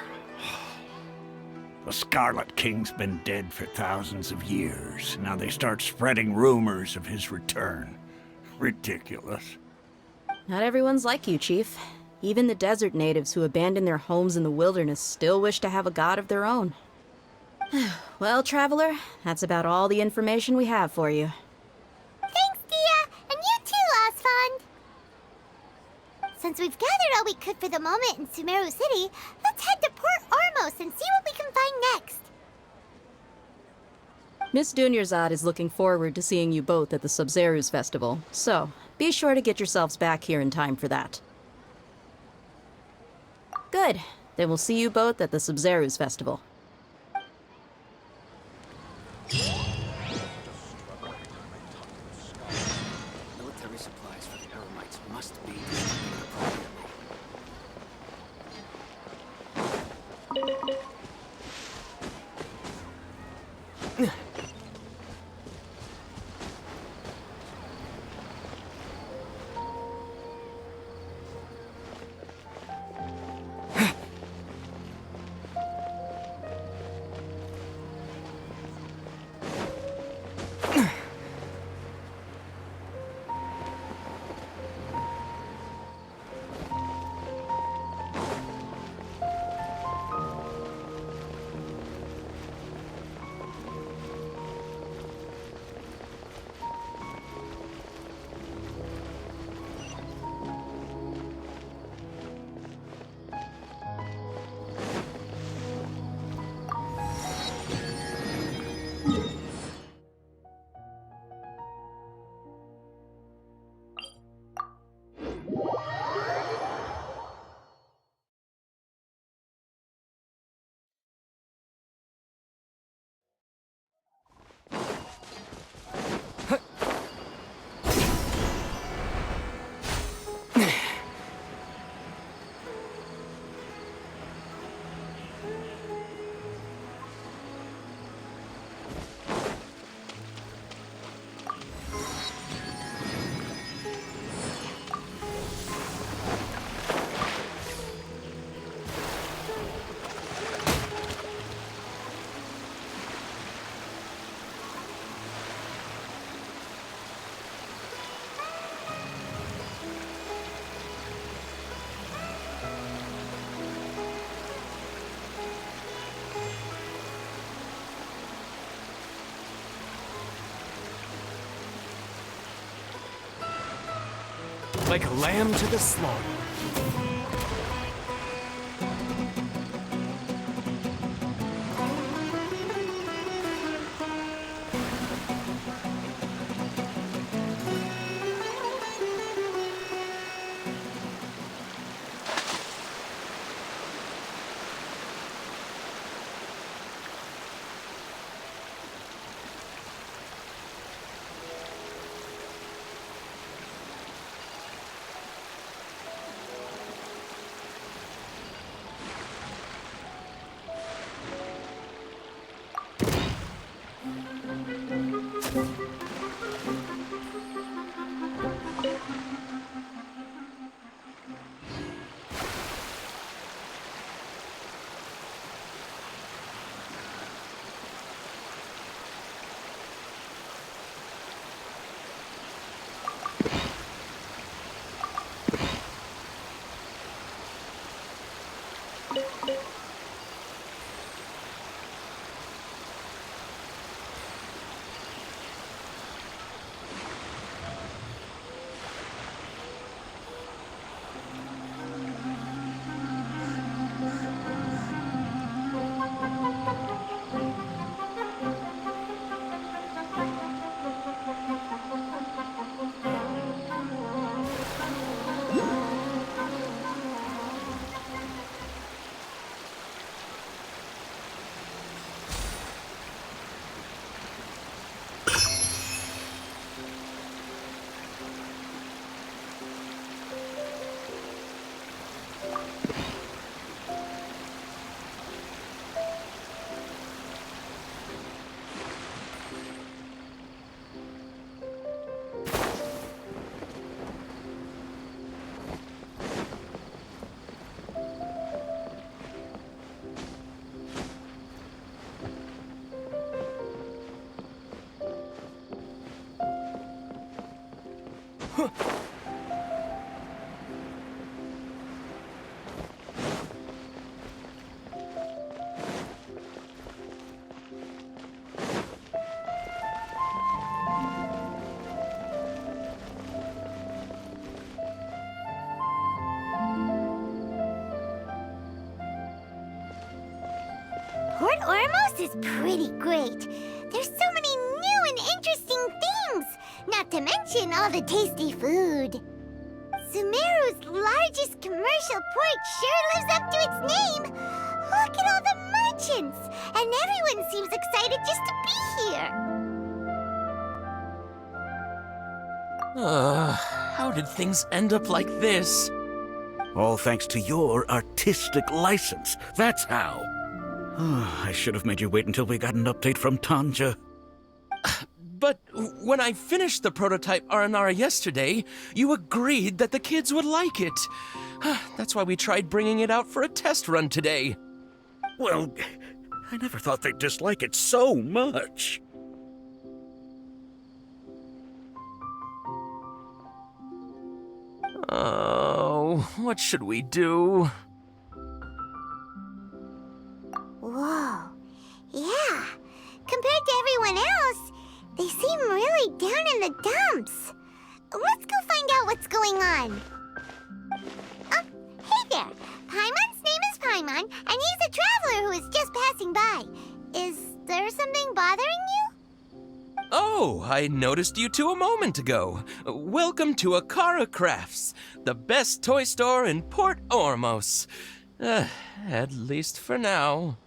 The Scarlet King's been dead for thousands of years. Now they start spreading rumors of his return. Ridiculous. Not everyone's like you, Chief. Even the desert natives who abandoned their homes in the wilderness still wish to have a god of their own. Well, Traveler, that's about all the information we have for you. Thanks, Deyha, and you too, Osfond. Since we've gathered all we could for the moment in Sumeru City, let's head to Port Ormos and see what we can find next. Miss Dunyazard is looking forward to seeing you both at the Sub-Zeru's festival, so be sure to get yourselves back here in time for that. Good. Then we'll see you both at the Sub-Zeru's festival. Military supplies for the Emerites must be appropriately. like a lamb to the slaughter. Port Ormos is pretty great. There's so many new and interesting things, not to mention all the tasty food. Sumeru's largest commercial port sure lives up to its name. Look at all the merchants, and everyone seems excited just to be here. How did things end up like this? All thanks to your artistic license. That's how. I should have made you wait until we got an update from Tanja. But when I finished the prototype Aranara yesterday, you agreed that the kids would like it. That's why we tried bringing it out for a test run today. Well, I never thought they'd dislike it so much. Oh, what should we do? Whoa. Yeah. Compared to everyone else, they seem really down in the dumps. Let's go find out what's going on. Oh, hey there. Paimon's name is Paimon, and he's a traveler who is just passing by. Is there something bothering you? Oh, I noticed you two a moment ago. Welcome to Akara Crafts, the best toy store in Port Ormos. At least for now.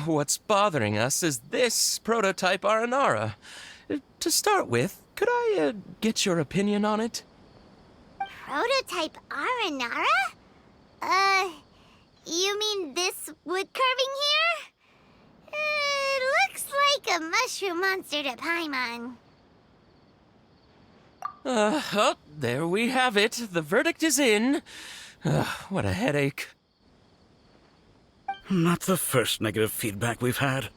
What's bothering us is this prototype Aranara. To start with, could I get your opinion on it? Prototype Aranara? You mean this wood carving here? It looks like a mushroom monster to Paimon. Oh, there we have it. The verdict is in. What a headache. Not the first negative feedback we've had.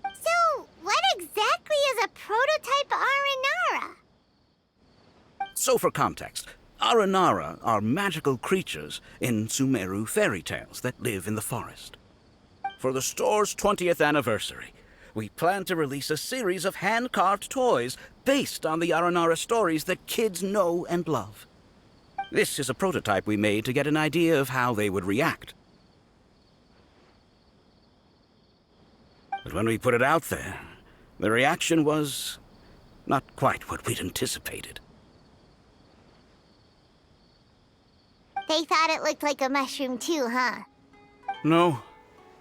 So, what exactly is a prototype Aranara? So for context, Aranara are magical creatures in Sumeru fairy tales that live in the forest. For the store's 20th anniversary, we plan to release a series of hand-carved toys based on the Aranara stories that kids know and love. This is a prototype we made to get an idea of how they would react. But when we put it out there, the reaction was not quite what we'd anticipated. They thought it looked like a mushroom too, huh? No,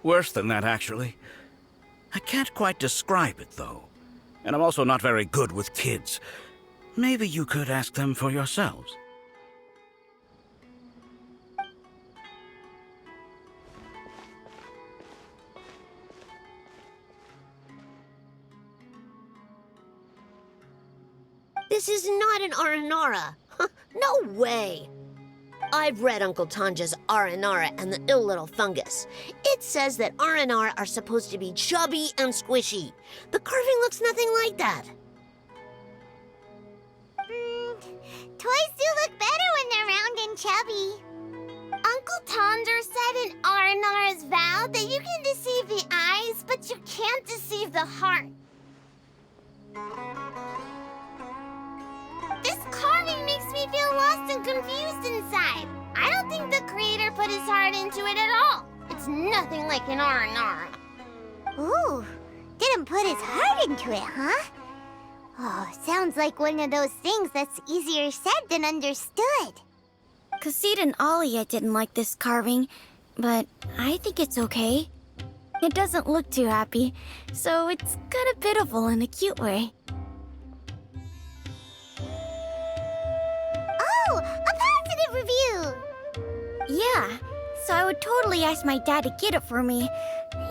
worse than that, actually. I can't quite describe it, though. And I'm also not very good with kids. Maybe you could ask them for yourselves. This is not an Aranara. No way. I've read Uncle Tanja's Aranara and the Ill Little Fungus. It says that Aranara are supposed to be chubby and squishy. The carving looks nothing like that. Toys do look better when they're round and chubby. Uncle Tonder said in Aranara's vow that you can deceive the eyes, but you can't deceive the heart. This carving makes me feel lost and confused inside. I don't think the creator put his heart into it at all. It's nothing like an Aranara. Ooh, didn't put his heart into it, huh? Oh, sounds like one of those things that's easier said than understood. Kassid and Alia didn't like this carving, but I think it's okay. It doesn't look too happy, so it's kind of pitiful in a cute way. Oh, a positive review! Yeah, so I would totally ask my dad to get it for me,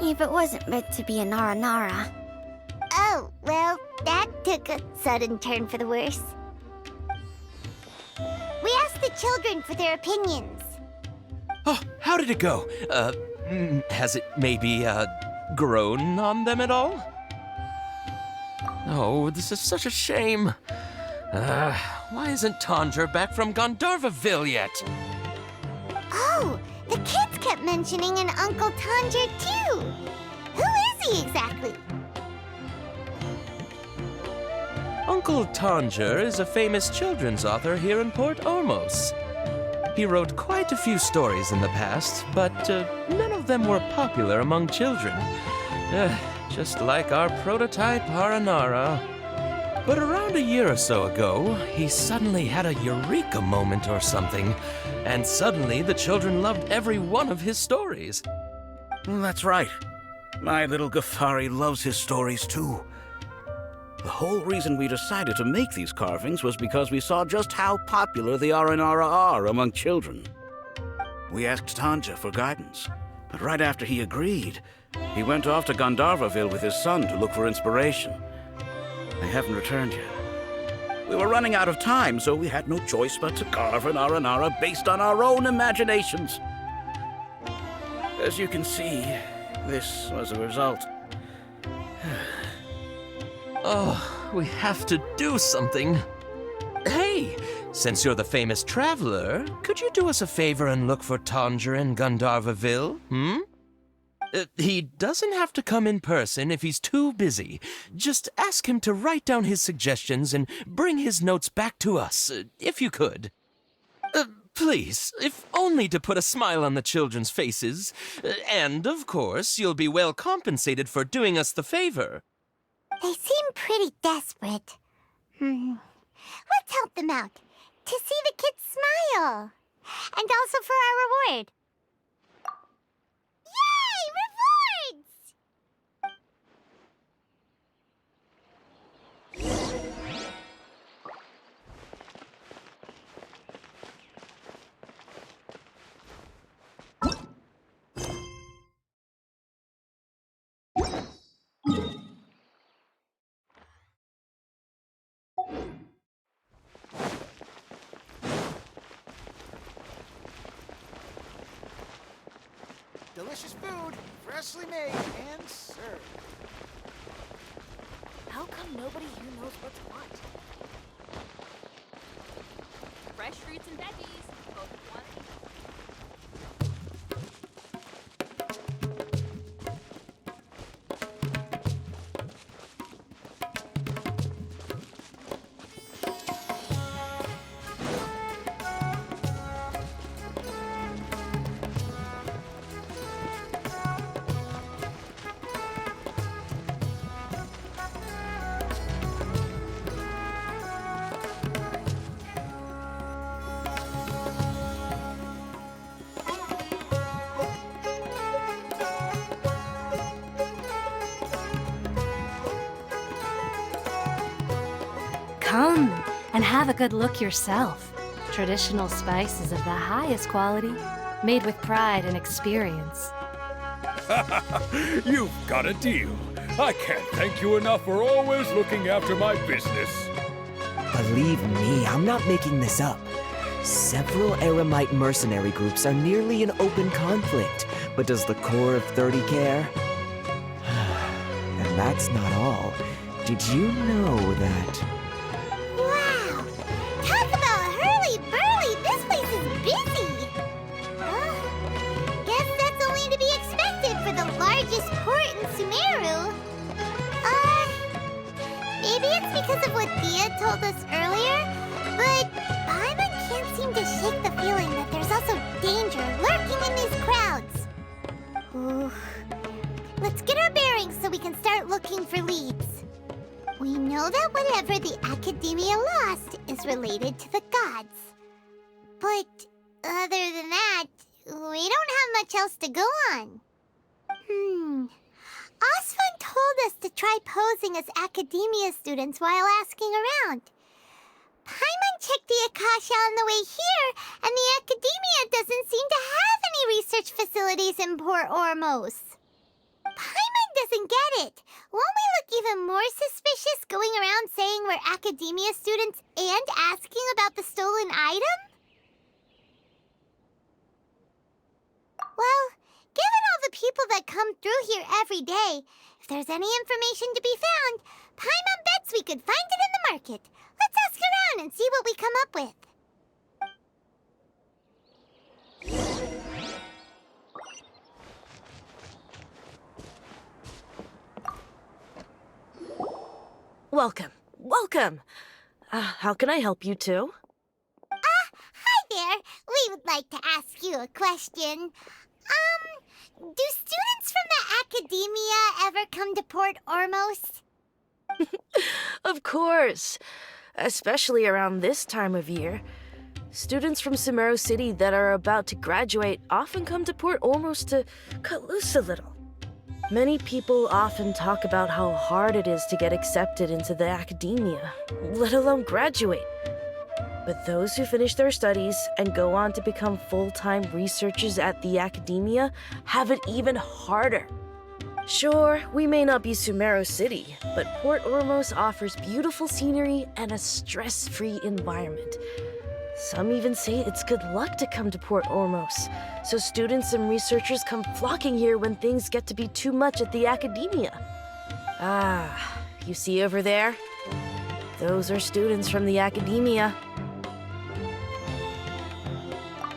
if it wasn't meant to be an Aranara. Oh, well, that took a sudden turn for the worse. We asked the children for their opinions. Oh, how did it go? Has it maybe, grown on them at all? Oh, this is such a shame. Why isn't Tondra back from Gandharvaville yet? Oh, the kids kept mentioning an Uncle Tondra too. Who is he exactly? Uncle Tanger is a famous children's author here in Port Ormos. He wrote quite a few stories in the past, but none of them were popular among children. Just like our prototype Aranara. But around a year or so ago, he suddenly had a eureka moment or something, and suddenly the children loved every one of his stories. That's right. My little Ghaffari loves his stories too. The whole reason we decided to make these carvings was because we saw just how popular the Aranara are among children. We asked Tanja for guidance, but right after he agreed, he went off to Gandharvaville with his son to look for inspiration. They haven't returned yet. We were running out of time, so we had no choice but to carve an Aranara based on our own imaginations. As you can see, this was the result. Oh, we have to do something. Hey, since you're the famous traveler, could you do us a favor and look for Tanger in Gandharvaville, he doesn't have to come in person if he's too busy. Just ask him to write down his suggestions and bring his notes back to us, if you could. Please, if only to put a smile on the children's faces. And, of course, you'll be well compensated for doing us the favor. They seem pretty desperate. Let's help them out. To see the kids smile. And also for our reward. Yay! Rewards! Delicious food, freshly made and served. How come nobody here knows what's what? Fresh fruits and veggies, both in quantity. Come and have a good look yourself. Traditional spices of the highest quality, made with pride and experience. You've got a deal. I can't thank you enough for always looking after my business. Believe me, I'm not making this up. Several Eremite mercenary groups are nearly in open conflict, but does the core of 30 care? And that's not all. Did you know that... Wow! Talk about hurly-burly! This place is busy! Guess that's only to be expected for the largest port in Sumeru. Maybe it's because of what Deyha told us earlier, but Paimon can't seem to shake the feeling that there's also danger lurking in these crowds. Ooh. Let's get our bearings so we can start looking for leads. We know that whatever the Academia lost is related to the gods. But other than that, we don't have much else to go on. Osvan told us to try posing as Academia students while asking around. Paimon checked the Akasha on the way here, and the Academia doesn't seem to have any research facilities in Port Ormos. Paimon doesn't get it. Won't we look even more suspicious going around saying we're Academia students and asking about the stolen item? Well, given all the people that come through here every day, if there's any information to be found, Paimon bets we could find it in the market. Let's ask around and see what we come up with. Welcome. Welcome. How can I help you two? Hi there. We would like to ask you a question. Do students from the Academia ever come to Port Ormos? Of course. Especially around this time of year. Students from Sumeru City that are about to graduate often come to Port Ormos to cut loose a little. Many people often talk about how hard it is to get accepted into the Academia, let alone graduate. But those who finish their studies and go on to become full-time researchers at the Academia have it even harder. Sure, we may not be Sumeru City, but Port Ormos offers beautiful scenery and a stress-free environment. Some even say it's good luck to come to Port Ormos, so students and researchers come flocking here when things get to be too much at the Academia. Ah, you see over there? Those are students from the Academia.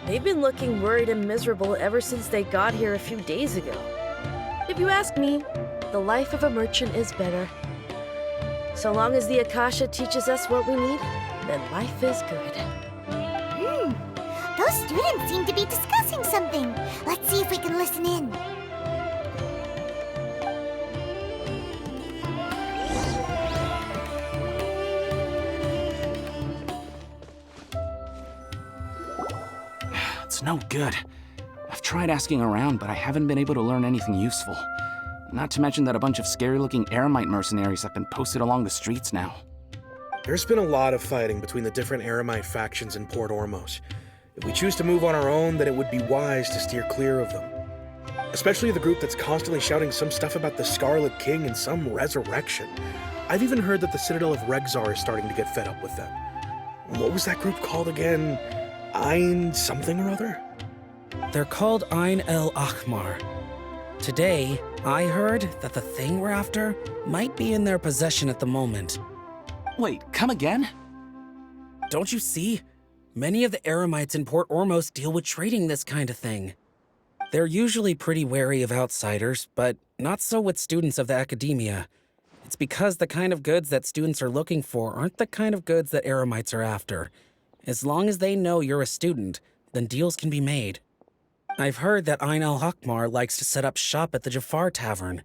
They've been looking worried and miserable ever since they got here a few days ago. If you ask me, the life of a merchant is better. So long as the Akasha teaches us what we need, then life is good. Those students seem to be discussing something. Let's see if we can listen in. It's no good. I've tried asking around, but I haven't been able to learn anything useful. Not to mention that a bunch of scary-looking Eremite mercenaries have been posted along the streets now. There's been a lot of fighting between the different Eremite factions in Port Ormos. If we choose to move on our own, then it would be wise to steer clear of them. Especially the group that's constantly shouting some stuff about the Scarlet King and some resurrection. I've even heard that the Citadel of Regzar is starting to get fed up with them. What was that group called again? Ein something or other? They're called Ein El Akhmar. Today, I heard that the thing we're after might be in their possession at the moment. Wait, come again? Don't you see? Many of the Eremites in Port Ormos deal with trading this kind of thing. They're usually pretty wary of outsiders, but not so with students of the Academia. It's because the kind of goods that students are looking for aren't the kind of goods that Eremites are after. As long as they know you're a student, then deals can be made. I've heard that Ein al-Hakmar likes to set up shop at the Jafar Tavern.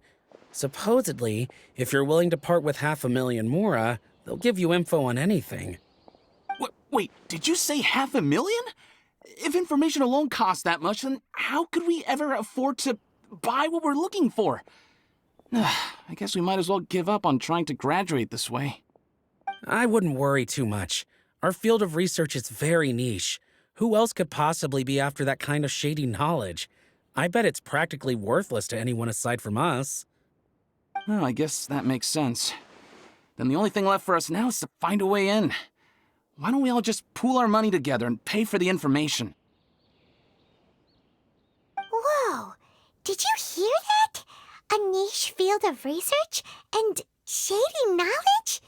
Supposedly, if you're willing to part with 500,000 mora, they'll give you info on anything. Wait, did you say 500,000? If information alone costs that much, then how could we ever afford to buy what we're looking for? I guess we might as well give up on trying to graduate this way. I wouldn't worry too much. Our field of research is very niche. Who else could possibly be after that kind of shady knowledge? I bet it's practically worthless to anyone aside from us. Well, I guess that makes sense. Then the only thing left for us now is to find a way in. Why don't we all just pool our money together and pay for the information? Whoa! Did you hear that? A niche field of research and shady knowledge?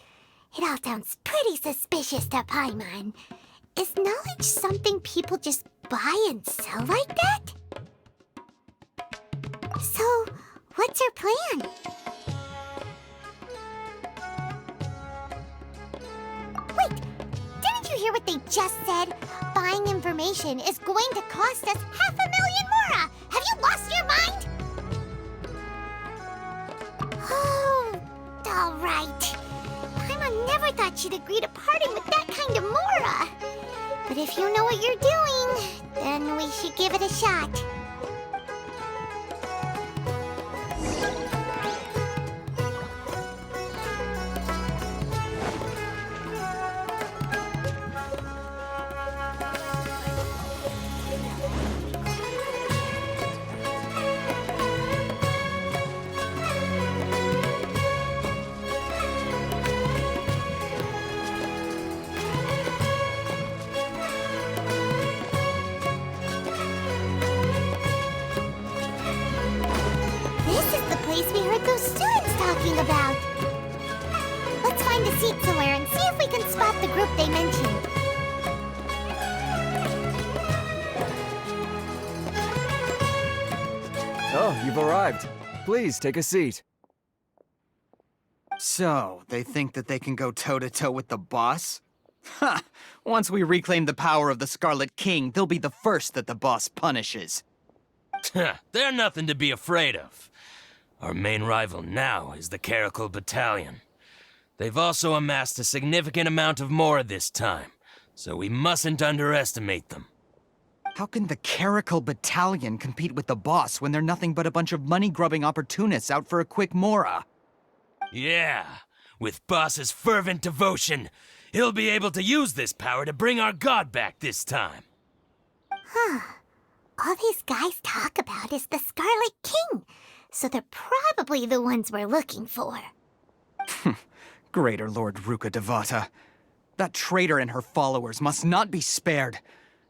It all sounds pretty suspicious to Paimon. Is knowledge something people just buy and sell like that? So, what's our plan? Wait, didn't you hear what they just said? Buying information is going to cost us 500,000 mora! Have you lost your mind? Oh, all right. Paimon never thought she'd agree to parting with that kind of mora. But if you know what you're doing, then we should give it a shot. About. Let's find a seat somewhere and see if we can spot the group they mentioned. Oh, you've arrived. Please, take a seat. So, they think that they can go toe-to-toe with the boss? Ha! Once we reclaim the power of the Scarlet King, they'll be the first that the boss punishes. They're nothing to be afraid of. Our main rival now is the Caracal Battalion. They've also amassed a significant amount of mora this time, so we mustn't underestimate them. How can the Caracal Battalion compete with the boss when they're nothing but a bunch of money-grubbing opportunists out for a quick mora? Yeah, with boss's fervent devotion, he'll be able to use this power to bring our god back this time. Huh. All these guys talk about is the Scarlet King. So they're probably the ones we're looking for. Greater Lord Devata. That traitor and her followers must not be spared.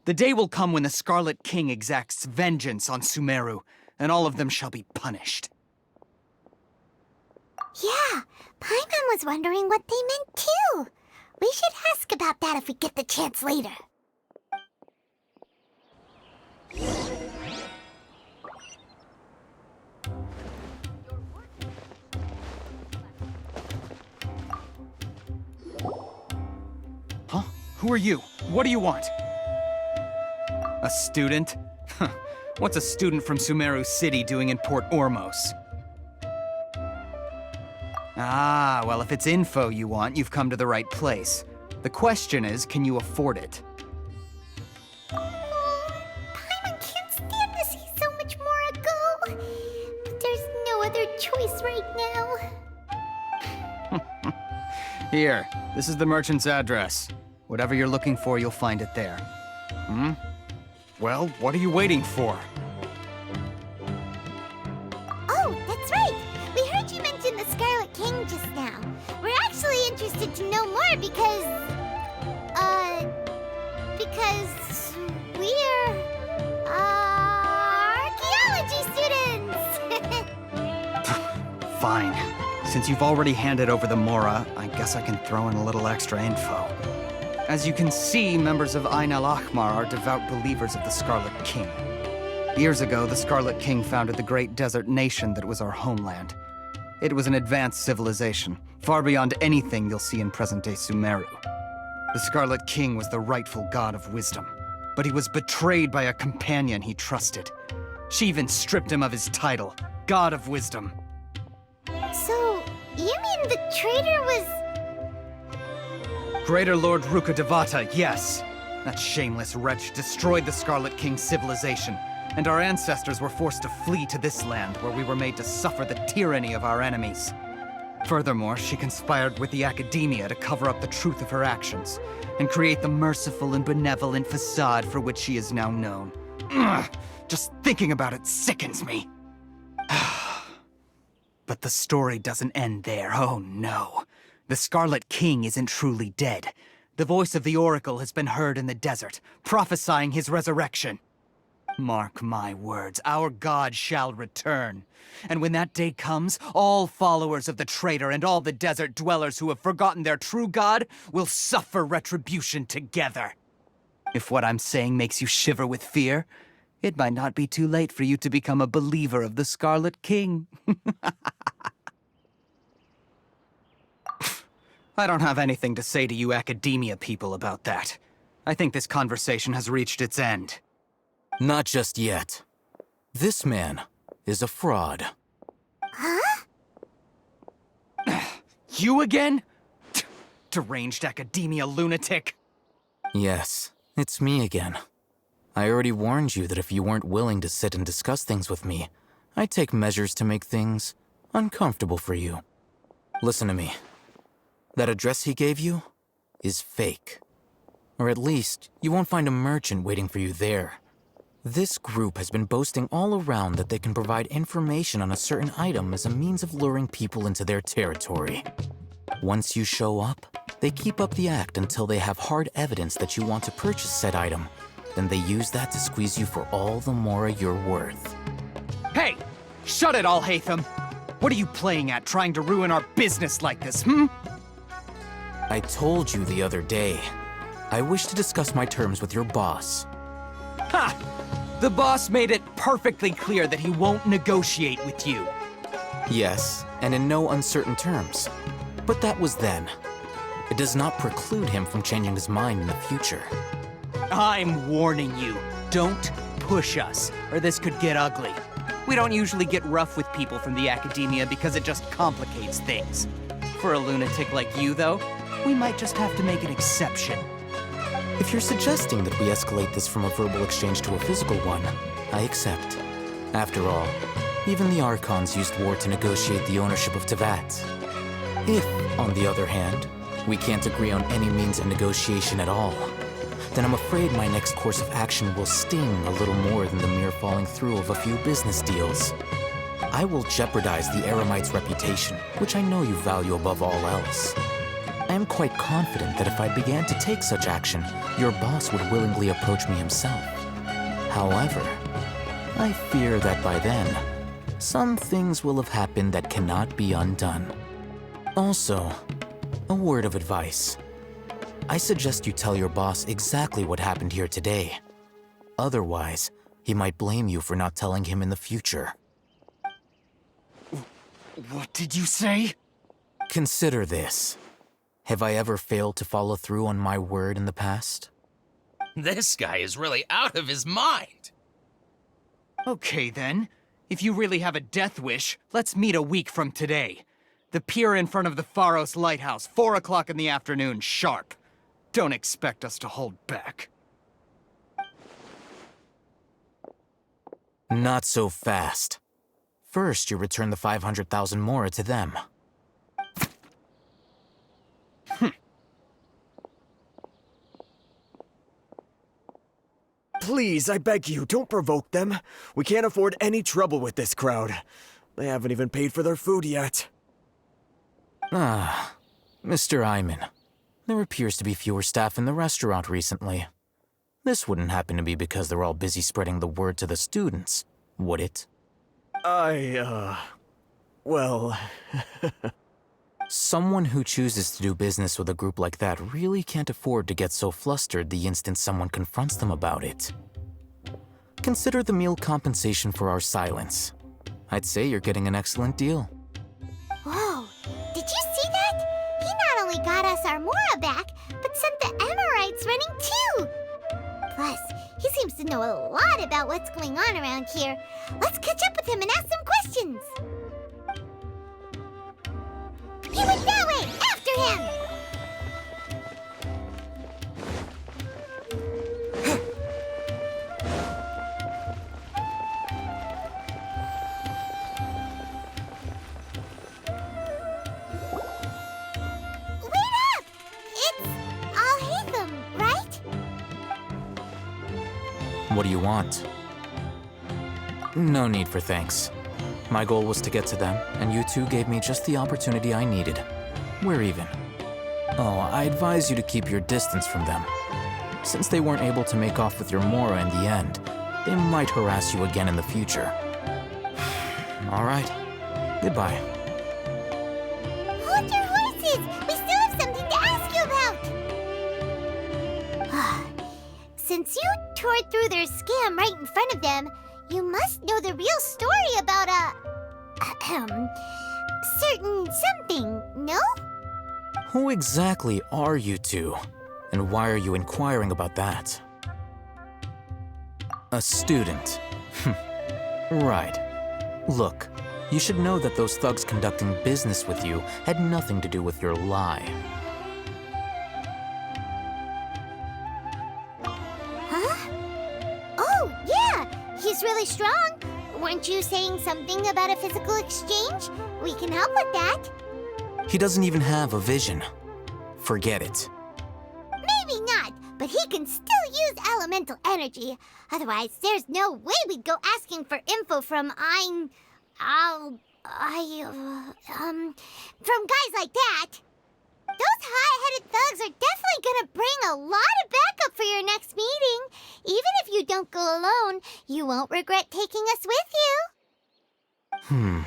The day will come when the Scarlet King exacts vengeance on Sumeru, and all of them shall be punished. Yeah, Paimon was wondering what they meant too. We should ask about that if we get the chance later. Huh? Who are you? What do you want? A student? What's a student from Sumeru City doing in Port Ormos? Ah, well, if it's info you want, you've come to the right place. The question is, can you afford it? Paimon can't stand to see so much more go. But there's no other choice right now. Here, this is the merchant's address. Whatever you're looking for, you'll find it there. Hmm? Well, what are you waiting for? Oh, that's right! We heard you mention the Scarlet King just now. We're actually interested to know more because we're, archaeology students! Fine. Since you've already handed over the mora, I guess I can throw in a little extra info. As you can see, members of Ain al-Ahmar are devout believers of the Scarlet King. Years ago, the Scarlet King founded the great desert nation that was our homeland. It was an advanced civilization, far beyond anything you'll see in present-day Sumeru. The Scarlet King was the rightful god of wisdom, but he was betrayed by a companion he trusted. She even stripped him of his title, God of Wisdom. So, you mean the traitor was... Greater Lord Devata, yes. That shameless wretch destroyed the Scarlet King's civilization, and our ancestors were forced to flee to this land where we were made to suffer the tyranny of our enemies. Furthermore, she conspired with the Academia to cover up the truth of her actions and create the merciful and benevolent facade for which she is now known. Ugh, just thinking about it sickens me. But the story doesn't end there, oh no. The Scarlet King isn't truly dead. The voice of the Oracle has been heard in the desert, prophesying his resurrection. Mark my words, our god shall return. And when that day comes, all followers of the traitor and all the desert dwellers who have forgotten their true god will suffer retribution together. If what I'm saying makes you shiver with fear, it might not be too late for you to become a believer of the Scarlet King. I don't have anything to say to you Academia people about that. I think this conversation has reached its end. Not just yet. This man is a fraud. Huh? You again? Deranged Academia lunatic. Yes, it's me again. I already warned you that if you weren't willing to sit and discuss things with me, I'd take measures to make things uncomfortable for you. Listen to me. That address he gave you is fake. Or at least, you won't find a merchant waiting for you there. This group has been boasting all around that they can provide information on a certain item as a means of luring people into their territory. Once you show up, they keep up the act until they have hard evidence that you want to purchase said item. Then they use that to squeeze you for all the mora you're worth. Hey! Shut it all, Hatham! What are you playing at, trying to ruin our business like this, hmm? I told you the other day. I wish to discuss my terms with your boss. Ha! The boss made it perfectly clear that he won't negotiate with you. Yes, and in no uncertain terms. But that was then. It does not preclude him from changing his mind in the future. I'm warning you. Don't push us, or this could get ugly. We don't usually get rough with people from the Academia because it just complicates things. For a lunatic like you, though, we might just have to make an exception. If you're suggesting that we escalate this from a verbal exchange to a physical one, I accept. After all, even the Archons used war to negotiate the ownership of Teyvat. If, on the other hand, we can't agree on any means of negotiation at all, then I'm afraid my next course of action will sting a little more than the mere falling through of a few business deals. I will jeopardize the Eremites' reputation, which I know you value above all else. I am quite confident that if I began to take such action, your boss would willingly approach me himself. However, I fear that by then, some things will have happened that cannot be undone. Also, a word of advice. I suggest you tell your boss exactly what happened here today. Otherwise, he might blame you for not telling him in the future. What did you say? Consider this. Have I ever failed to follow through on my word in the past? This guy is really out of his mind. Okay then. If you really have a death wish, let's meet a week from today. The pier in front of the Pharos Lighthouse, 4 o'clock in the afternoon, sharp. Don't expect us to hold back. Not so fast. First, you return the 500,000 mora to them. Please, I beg you, don't provoke them. We can't afford any trouble with this crowd. They haven't even paid for their food yet. Ah, Mr. Iman. There appears to be fewer staff in the restaurant recently. This wouldn't happen to be because they're all busy spreading the word to the students, would it? Well... Someone who chooses to do business with a group like that really can't afford to get so flustered the instant someone confronts them about it. Consider the meal compensation for our silence. I'd say you're getting an excellent deal. Whoa, did you see that? He not only got us our mora back, but sent the Emerites running too! Plus, he seems to know a lot about what's going on around here. Let's catch up with him and ask some questions! He went that way! After him! What do you want? No need for thanks. My goal was to get to them, and you two gave me just the opportunity I needed. We're even. Oh, I advise you to keep your distance from them. Since they weren't able to make off with your Mora in the end, they might harass you again in the future. All right. Goodbye. Hold your horses! We still have something to ask you about! Since you tore through their scam right in front of them, you must know the real story about certain something, no? Who exactly are you two? And why are you inquiring about that? A student. Right. Look, you should know that those thugs conducting business with you had nothing to do with your lie. Huh? Oh, yeah! He's really strong! Weren't you saying something about a physical exchange? We can help with that. He doesn't even have a vision. Forget it. Maybe not, but he can still use elemental energy. Otherwise, there's no way we'd go asking for info from from guys like that. Those high-headed thugs are definitely gonna bring a lot of backup for your next meeting. Even if you don't go alone, you won't regret taking us with you.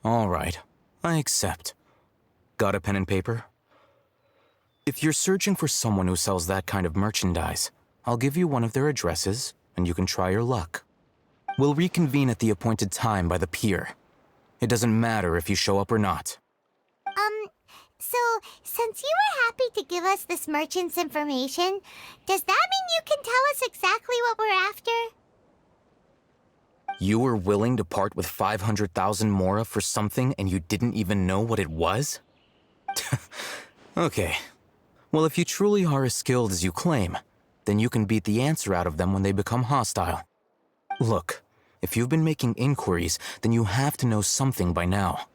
All right, I accept. Got a pen and paper? If you're searching for someone who sells that kind of merchandise, I'll give you one of their addresses, and you can try your luck. We'll reconvene at the appointed time by the pier. It doesn't matter if you show up or not. So, since you were happy to give us this merchant's information, does that mean you can tell us exactly what we're after? You were willing to part with 500,000 Mora for something and you didn't even know what it was? Okay. Well, if you truly are as skilled as you claim, then you can beat the answer out of them when they become hostile. Look, if you've been making inquiries, then you have to know something by now.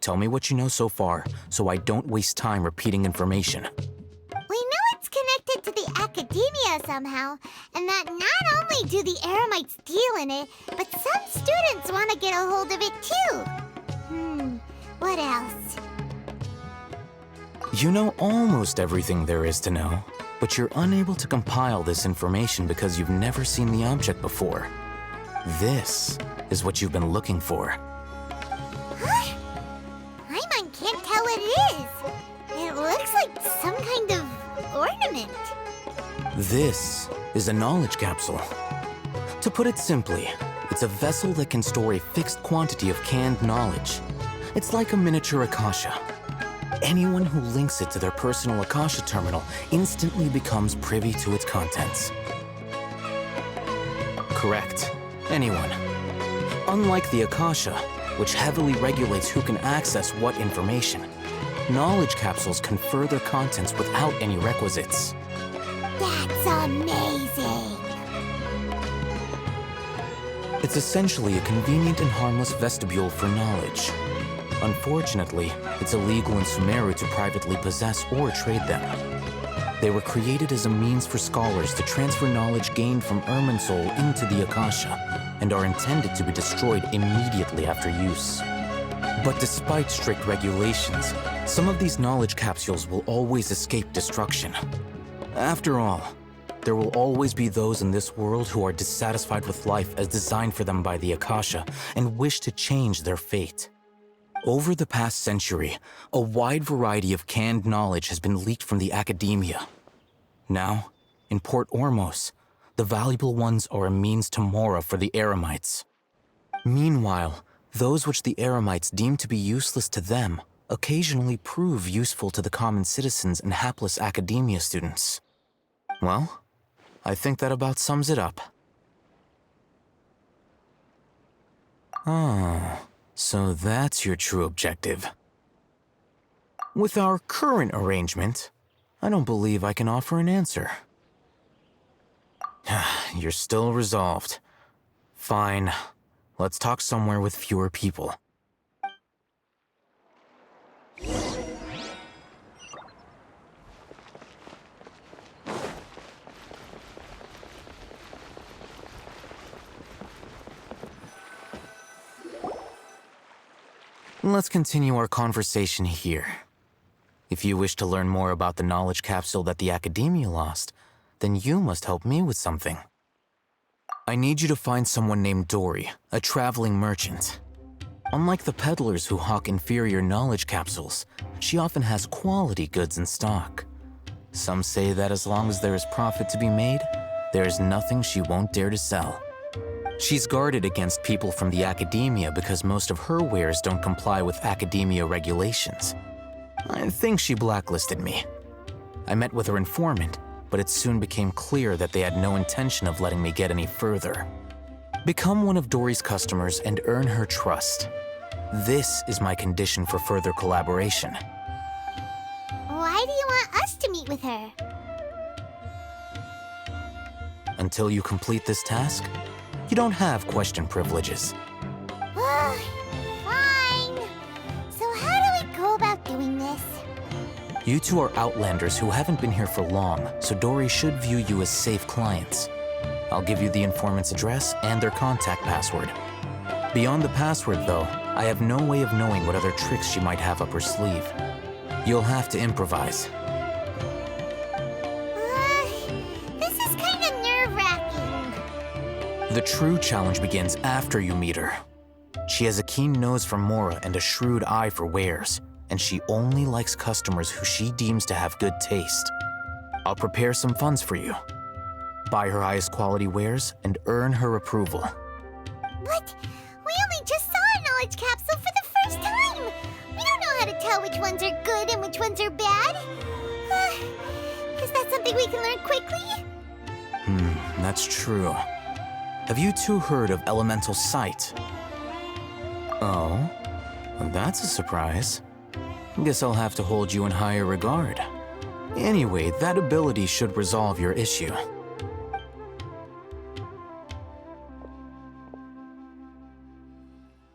Tell me what you know so far, so I don't waste time repeating information. We know it's connected to the Academia somehow, and that not only do the Eremites deal in it, but some students want to get a hold of it too. What else? You know almost everything there is to know, but you're unable to compile this information because you've never seen the object before. This is what you've been looking for. Huh? Paimon can't tell what it is. It looks like some kind of ornament. This is a knowledge capsule. To put it simply, it's a vessel that can store a fixed quantity of canned knowledge. It's like a miniature Akasha. Anyone who links it to their personal Akasha Terminal instantly becomes privy to its contents. Correct. Anyone. Unlike the Akasha, which heavily regulates who can access what information, knowledge capsules confer their contents without any requisites. That's amazing! It's essentially a convenient and harmless vestibule for knowledge. Unfortunately, it's illegal in Sumeru to privately possess or trade them. They were created as a means for scholars to transfer knowledge gained from Irminsul into the Akasha, and are intended to be destroyed immediately after use. But despite strict regulations, some of these knowledge capsules will always escape destruction. After all, there will always be those in this world who are dissatisfied with life as designed for them by the Akasha and wish to change their fate. Over the past century, a wide variety of canned knowledge has been leaked from the Academia. Now, in Port Ormos, the valuable ones are a means to Mora for the Eremites. Meanwhile, those which the Eremites deem to be useless to them occasionally prove useful to the common citizens and hapless Academia students. Well, I think that about sums it up. Oh, so that's your true objective. With our current arrangement, I don't believe I can offer an answer. You're still resolved. Fine. Let's talk somewhere with fewer people. Let's continue our conversation here. If you wish to learn more about the knowledge capsule that the Academia lost, then you must help me with something. I need you to find someone named Dory, a traveling merchant. Unlike the peddlers who hawk inferior knowledge capsules, she often has quality goods in stock. Some say that as long as there is profit to be made, there is nothing she won't dare to sell. She's guarded against people from the Academia because most of her wares don't comply with Academia regulations. I think she blacklisted me. I met with her informant, but it soon became clear that they had no intention of letting me get any further. Become one of Dory's customers and earn her trust. This is my condition for further collaboration. Why do you want us to meet with her? Until you complete this task, you don't have question privileges. Fine. So how do we go about doing this? You two are outlanders who haven't been here for long, so Dory should view you as safe clients. I'll give you the informant's address and their contact password. Beyond the password, though, I have no way of knowing what other tricks she might have up her sleeve. You'll have to improvise. This is kind of nerve-wracking. The true challenge begins after you meet her. She has a keen nose for Mora and a shrewd eye for wares, and she only likes customers who she deems to have good taste. I'll prepare some funds for you. Buy her highest quality wares and earn her approval. But we only just saw a knowledge capsule for the first time. We don't know how to tell which ones are good and which ones are bad. Is that something we can learn quickly? That's true. Have you two heard of elemental sight? Oh, well, that's a surprise. Guess I'll have to hold you in higher regard. Anyway, that ability should resolve your issue.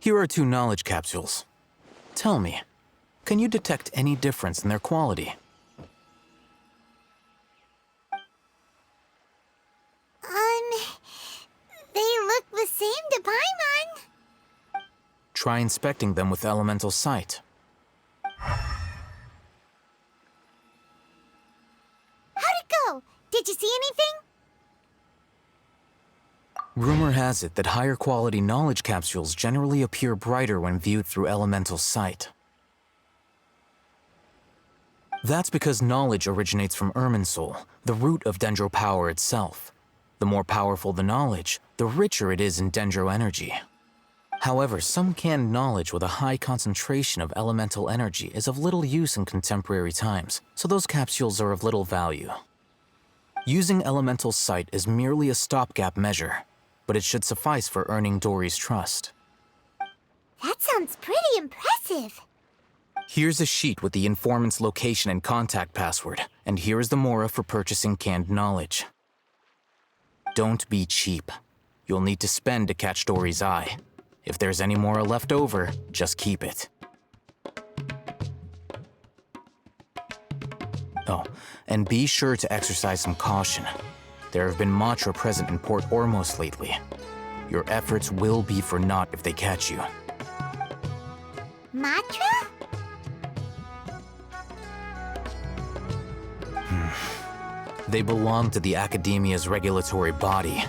Here are 2 knowledge capsules. Tell me, can you detect any difference in their quality? They look the same to Paimon. Try inspecting them with elemental sight. How'd it go? Did you see anything? Rumor has it that higher quality knowledge capsules generally appear brighter when viewed through elemental sight. That's because knowledge originates from Irminsul, the root of Dendro power itself. The more powerful the knowledge, the richer it is in Dendro energy. However, some canned knowledge with a high concentration of elemental energy is of little use in contemporary times, so those capsules are of little value. Using elemental sight is merely a stopgap measure, but it should suffice for earning Dory's trust. That sounds pretty impressive. Here's a sheet with the informant's location and contact password, and here is the Mora for purchasing canned knowledge. Don't be cheap. You'll need to spend to catch Dory's eye. If there's any Mora left over, just keep it. Oh, and be sure to exercise some caution. There have been Matra present in Port Ormos lately. Your efforts will be for naught if they catch you. Matra? They belong to the Academia's regulatory body.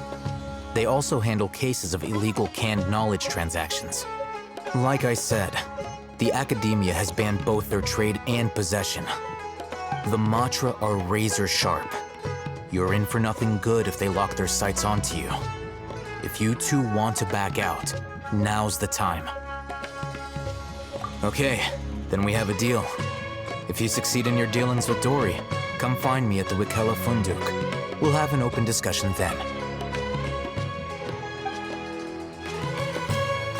They also handle cases of illegal canned knowledge transactions. Like I said, the Academia has banned both their trade and possession. The Matra are razor sharp. You're in for nothing good if they lock their sights onto you. If you two want to back out, now's the time. Okay, then we have a deal. If you succeed in your dealings with Dory, come find me at the Wikela Funduk. We'll have an open discussion then.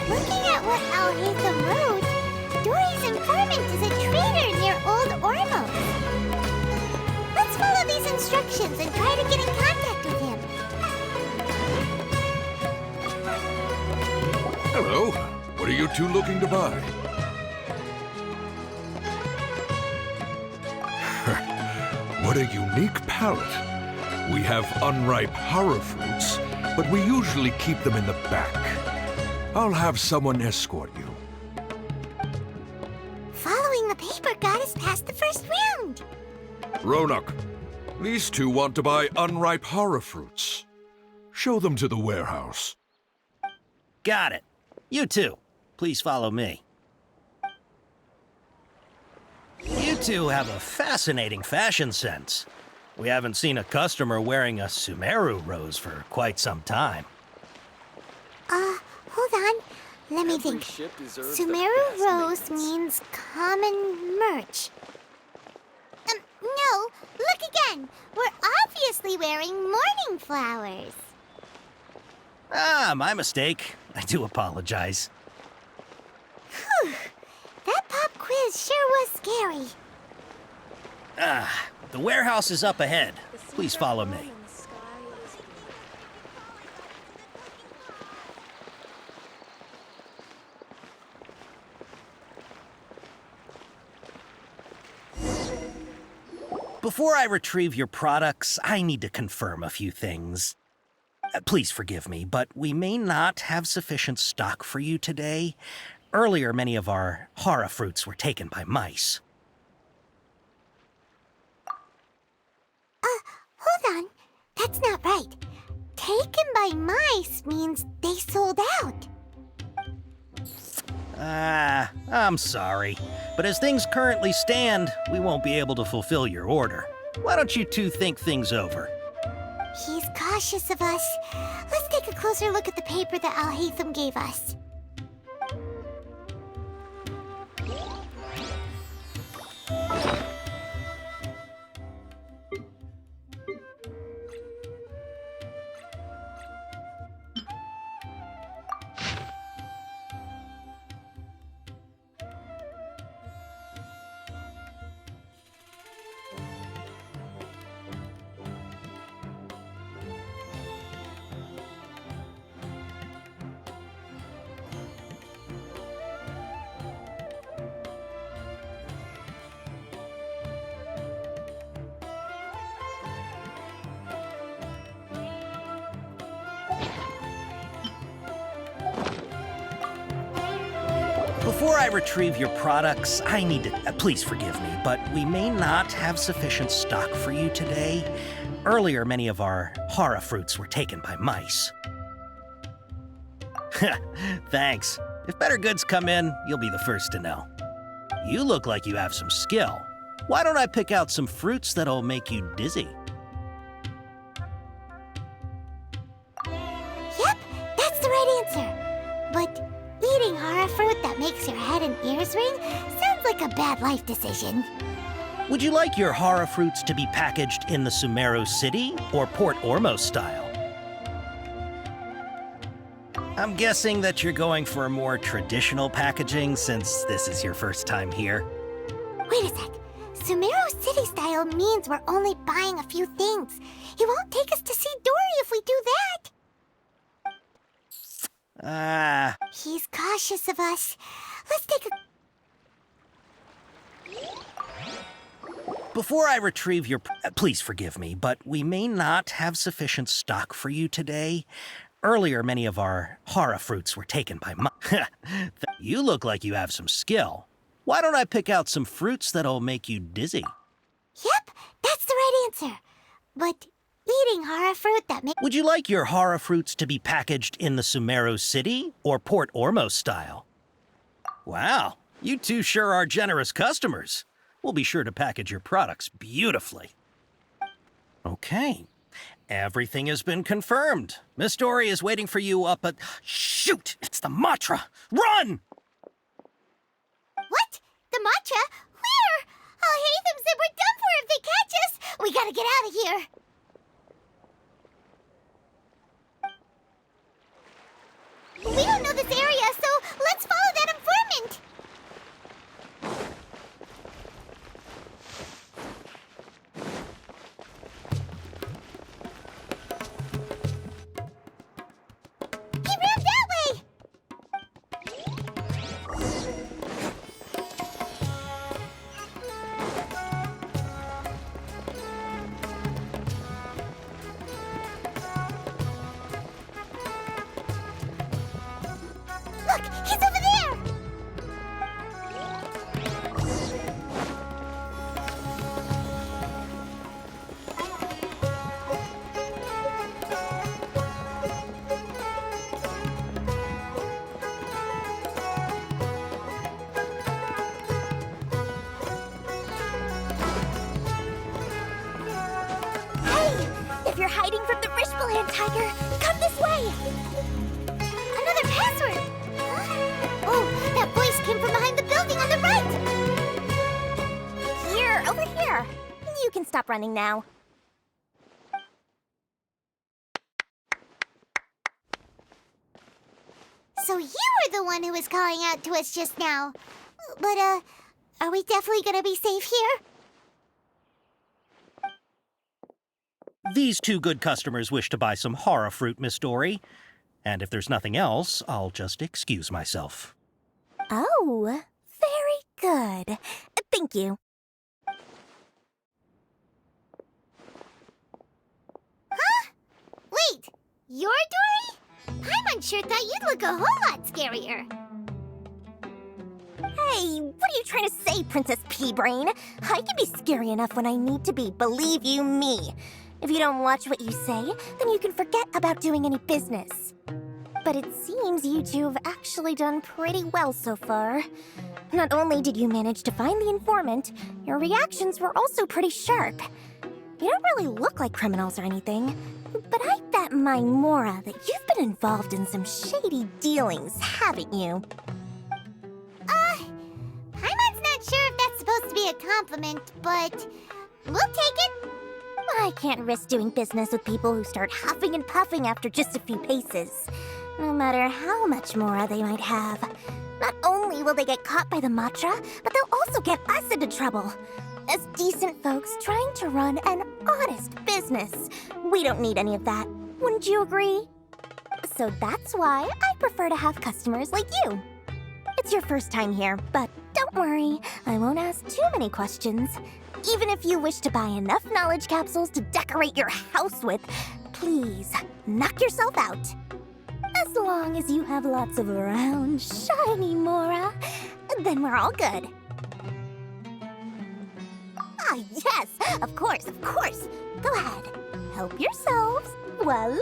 Looking at what Al-Haytham wrote, Dory's informant is a traitor near Old Ormos. Let's follow these instructions and try to get in contact with him. Hello. What are you two looking to buy? What a unique palette. We have unripe horror fruits, but we usually keep them in the back. I'll have someone escort you. Ronak, these two want to buy unripe horror fruits. Show them to the warehouse. Got it. You two, please follow me. You two have a fascinating fashion sense. We haven't seen a customer wearing a Sumeru rose for quite some time. Hold on. Let me think. Sumeru rose means common merch. No, look again. We're obviously wearing morning flowers. Ah, my mistake. I do apologize. Whew. That pop quiz sure was scary. The warehouse is up ahead. Please follow me. Before I retrieve your products, I need to confirm a few things. Please forgive me, but we may not have sufficient stock for you today. Earlier, many of our hara fruits were taken by mice. Hold on. That's not right. Taken by mice means they sold out. I'm sorry. But as things currently stand, we won't be able to fulfill your order. Why don't you two think things over? He's cautious of us. Let's take a closer look at the paper that Al-Haytham gave us. Before I retrieve your products, I need to... please forgive me, but we may not have sufficient stock for you today. Earlier, many of our hara fruits were taken by mice. Thanks. If better goods come in, you'll be the first to know. You look like you have some skill. Why don't I pick out some fruits that'll make you dizzy? Yep, that's the right answer. But eating hara fruit that makes your head and ears ring sounds like a bad life decision. Would you like your hara fruits to be packaged in the Sumeru City or Port Ormos style? I'm guessing that you're going for a more traditional packaging since this is your first time here. Wait a sec. Sumeru City style means we're only buying a few things. He won't take us to see Dory if we do that. He's cautious of us. Let's take a... Before I retrieve your... please forgive me, but we may not have sufficient stock for you today. Earlier, many of our hara fruits were taken by You look like you have some skill. Why don't I pick out some fruits that'll make you dizzy? Yep, that's the right answer. But eating hara fruit that makes... Would you like your hara fruits to be packaged in the Sumeru City or Port Ormos style? Wow, you two sure are generous customers. We'll be sure to package your products beautifully. Okay. Everything has been confirmed. Miss Dory is waiting for you up at... Shoot! It's the Matra! Run! What? The Matra? Where? Al-Haytham said we're done for if they catch us. We gotta get out of here. We don't know this area, so let's follow that informant. He ran that way! Tiger! Come this way! Another password! Huh? Oh, that voice came from behind the building on the right! Here, over here. You can stop running now. So you were the one who was calling out to us just now. But, are we definitely gonna be safe here? These two good customers wish to buy some horror fruit, Miss Dory. And if there's nothing else, I'll just excuse myself. Oh, very good. Thank you. Huh? Wait, you're Dory? Paimon sure thought you'd look a whole lot scarier. Hey, what are you trying to say, Princess Pea-Brain? I can be scary enough when I need to be, believe you me. If you don't watch what you say, then you can forget about doing any business. But it seems you two have actually done pretty well so far. Not only did you manage to find the informant, your reactions were also pretty sharp. You don't really look like criminals or anything, but I bet my Mora that you've been involved in some shady dealings, haven't you? Paimon's not sure if that's supposed to be a compliment, but we'll take it. I can't risk doing business with people who start huffing and puffing after just a few paces. No matter how much Mora they might have. Not only will they get caught by the Matra, but they'll also get us into trouble. As decent folks trying to run an honest business, we don't need any of that. Wouldn't you agree? So that's why I prefer to have customers like you. It's your first time here, but don't worry, I won't ask too many questions. Even if you wish to buy enough knowledge capsules to decorate your house with, please, knock yourself out. As long as you have lots of round, shiny Mora, then we're all good. Ah, yes, of course, of course. Go ahead, help yourselves. Voila!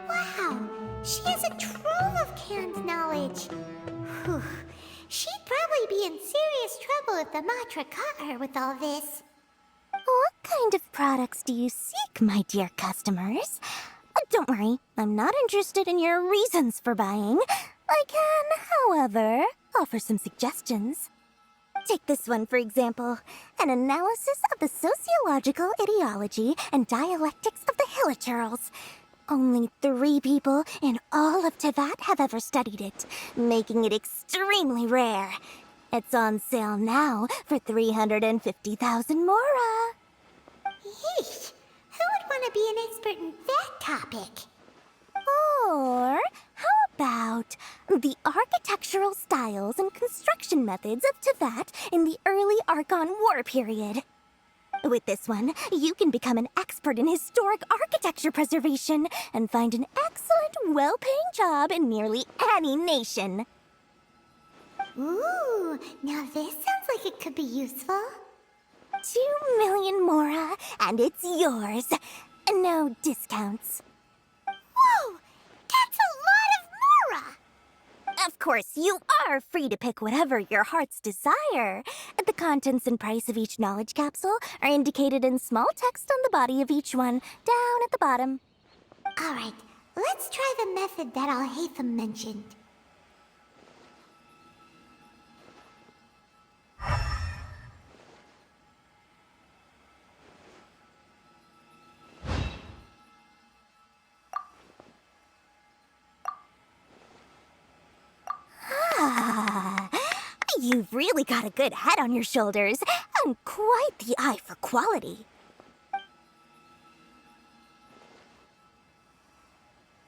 Wow, she has a trove of canned knowledge. Whew. She'd probably be in serious trouble if the Matra caught her with all this. What kind of products do you seek, my dear customers? Don't worry, I'm not interested in your reasons for buying. I can, however, offer some suggestions. Take this one, for example. An analysis of the sociological ideology and dialectics of the Hilichurls. Only 3 people in all of Teyvat have ever studied it, making it extremely rare. It's on sale now for 350,000 Mora. Yeesh, who would want to be an expert in that topic? Or how about the architectural styles and construction methods of Teyvat in the early Archon War period? With this one, you can become an expert in historic architecture preservation and find an excellent, well-paying job in nearly any nation. Ooh, now this sounds like it could be useful. 2 million Mora, and it's yours. No discounts. Whoa! That's a lot of Mora! Of course, you are free to pick whatever your heart's desire. The contents and price of each knowledge capsule are indicated in small text on the body of each one, down at the bottom. Alright, let's try the method that Alhaitham mentioned. You've really got a good head on your shoulders, and quite the eye for quality.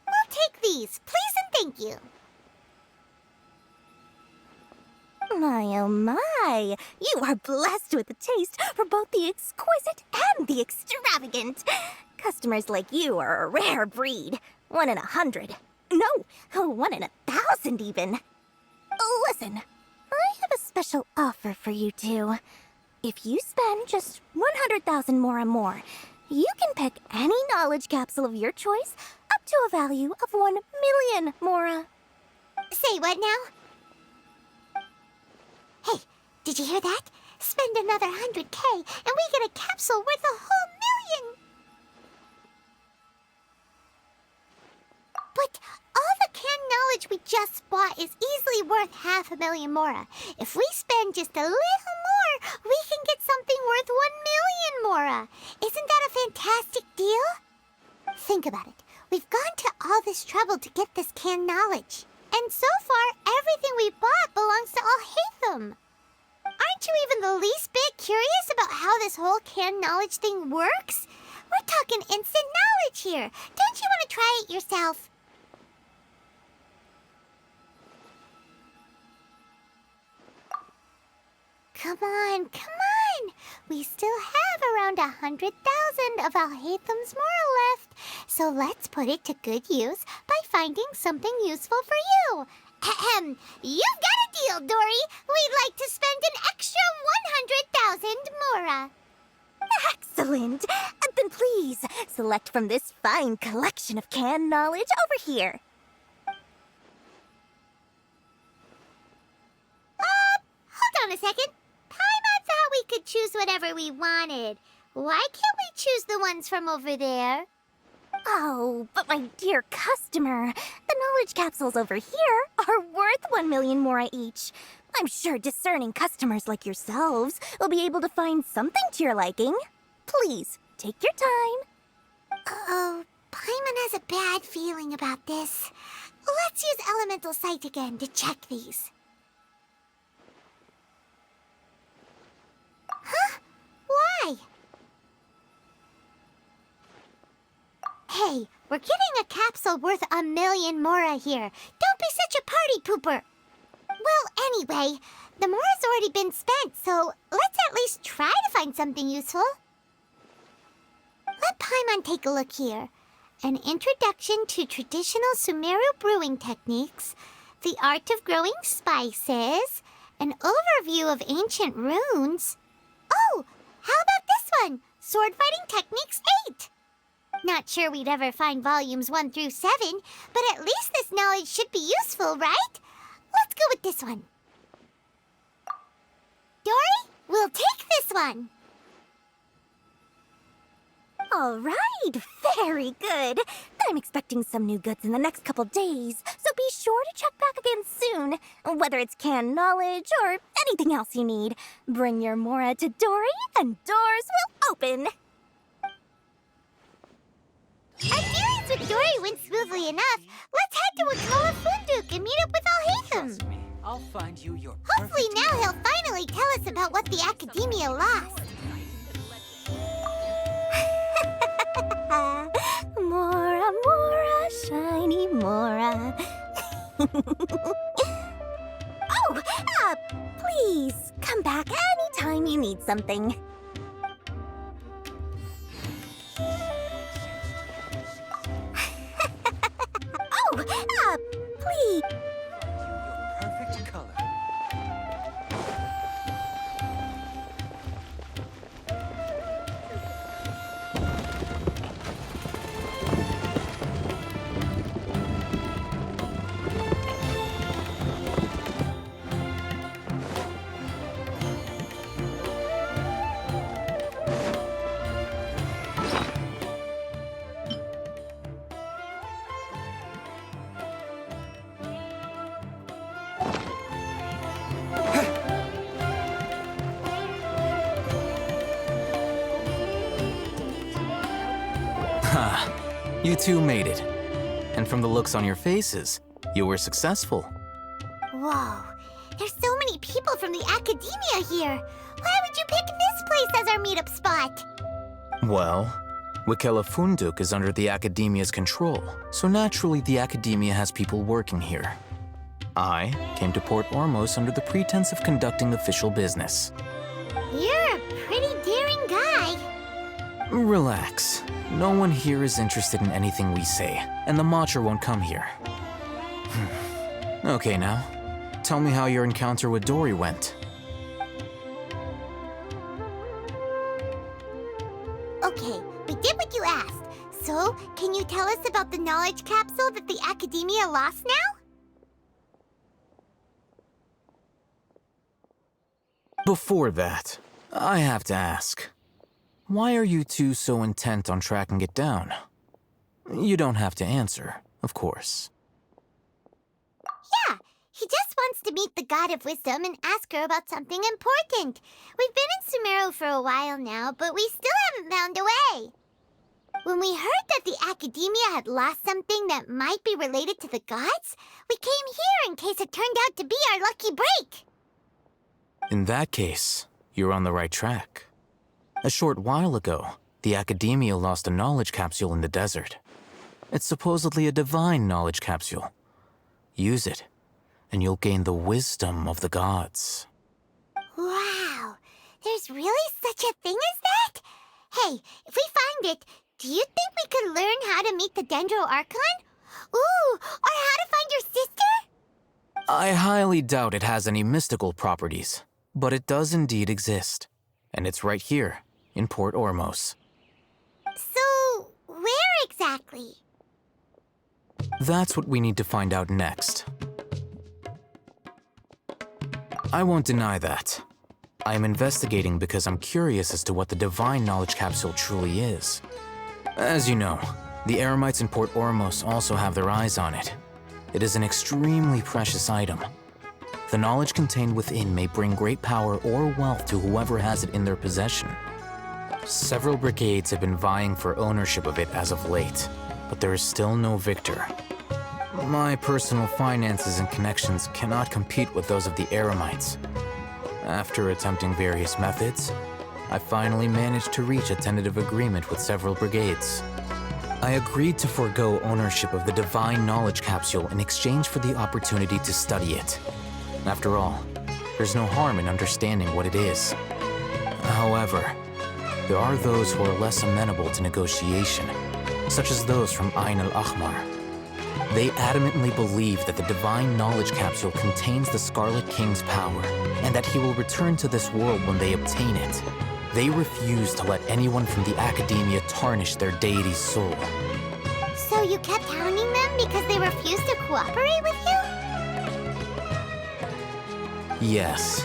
We'll take these, please and thank you. My oh my, you are blessed with a taste for both the exquisite and the extravagant. Customers like you are a rare breed, 1 in 100. No, 1 in 1,000 even. Listen. I have a special offer for you two. If you spend just 100,000 more, you can pick any knowledge capsule of your choice up to a value of 1 million Mora. Say what now? Hey, did you hear that? Spend another 100K and we get a capsule worth a whole million! knowledge we just bought is easily worth 500,000 mora. If we spend just a little more, we can get something worth 1,000,000 mora. Isn't that a fantastic deal? Think about it. We've gone to all this trouble to get this canned knowledge. And so far, everything we bought belongs to Alhaitham. Aren't you even the least bit curious about how this whole canned knowledge thing works? We're talking instant knowledge here. Don't you want to try it yourself? Come on, come on! We still have around 100,000 of Alhaitham's moral left, so let's put it to good use by finding something useful for you. Ahem. You've got a deal, Dory. We'd like to spend an extra 100,000 mora. Excellent! Then please, select from this fine collection of canned knowledge over here. Hold on a second. Paimon thought we could choose whatever we wanted. Why can't we choose the ones from over there? Oh, but my dear customer, the knowledge capsules over here are worth 1,000,000 mora each. I'm sure discerning customers like yourselves will be able to find something to your liking. Please, take your time. Uh-oh, Paimon has a bad feeling about this. Let's use Elemental Sight again to check these. Huh? Why? Hey, we're getting a capsule worth 1,000,000 mora here. Don't be such a party pooper. Well, anyway, the mora's already been spent, so let's at least try to find something useful. Let Paimon take a look here. An introduction to traditional Sumeru brewing techniques, the art of growing spices, an overview of ancient runes. Oh, how about this one? Sword Fighting Techniques 8. Not sure we'd ever find volumes 1 through 7, but at least this knowledge should be useful, right? Let's go with this one. Dory, we'll take this one. All right, very good. I'm expecting some new goods in the next couple days, so be sure to check back again soon. Whether it's canned knowledge or anything else you need, bring your mora to Dory and doors will open. Our dealings with Dory went smoothly enough. Let's head to Wakala Funduk and meet up with Alhaitham. I'll find you your Hopefully now he'll finally tell us about what the Academia lost. Mora, mora, shiny mora. Oh, please come back anytime you need something. Oh, please. perfect color. You two made it. And from the looks on your faces, you were successful. Whoa, there's so many people from the Academia here. Why would you pick this place as our meetup spot? Well, Wakala Funduk is under the Academia's control, so naturally the Academia has people working here. I came to Port Ormos under the pretense of conducting official business. You're a pretty daring guy. Relax. No one here is interested in anything we say, and the Matcha won't come here. Okay now, tell me how your encounter with Dory went. Okay, we did what you asked. So, can you tell us about the knowledge capsule that the Academia lost now? Before that, I have to ask. Why are you two so intent on tracking it down? You don't have to answer, of course. wants to meet the God of Wisdom and ask her about something important. We've been in Sumeru for a while now, but we still haven't found a way. When we heard that the Academia had lost something that might be related to the gods, we came here in case it turned out to be our lucky break. In that case, you're on the right track. A short while ago, the Academia lost a knowledge capsule in the desert. It's supposedly a divine knowledge capsule. Use it, and you'll gain the wisdom of the gods. Wow, there's really such a thing as that? Hey, if we find it, do you think we could learn how to meet the Dendro Archon? Ooh, or how to find your sister? I highly doubt it has any mystical properties, but it does indeed exist. And it's right here, in Port Ormos. So, where exactly? That's what we need to find out next. I won't deny that. I am investigating because I'm curious as to what the divine knowledge capsule truly is. As you know, the Eremites in Port Ormos also have their eyes on it. It is an extremely precious item. The knowledge contained within may bring great power or wealth to whoever has it in their possession. Several brigades have been vying for ownership of it as of late, but there is still no victor. My personal finances and connections cannot compete with those of the Eremites. After attempting various methods, I finally managed to reach a tentative agreement with several brigades. I agreed to forego ownership of the divine knowledge capsule in exchange for the opportunity to study it. After all, there's no harm in understanding what it is. However, there are those who are less amenable to negotiation, such as those from Ain al-Ahmar. They adamantly believe that the divine knowledge capsule contains the Scarlet King's power, and that he will return to this world when they obtain it. They refuse to let anyone from the Academia tarnish their deity's soul. So you kept hounding them because they refused to cooperate with you? Yes.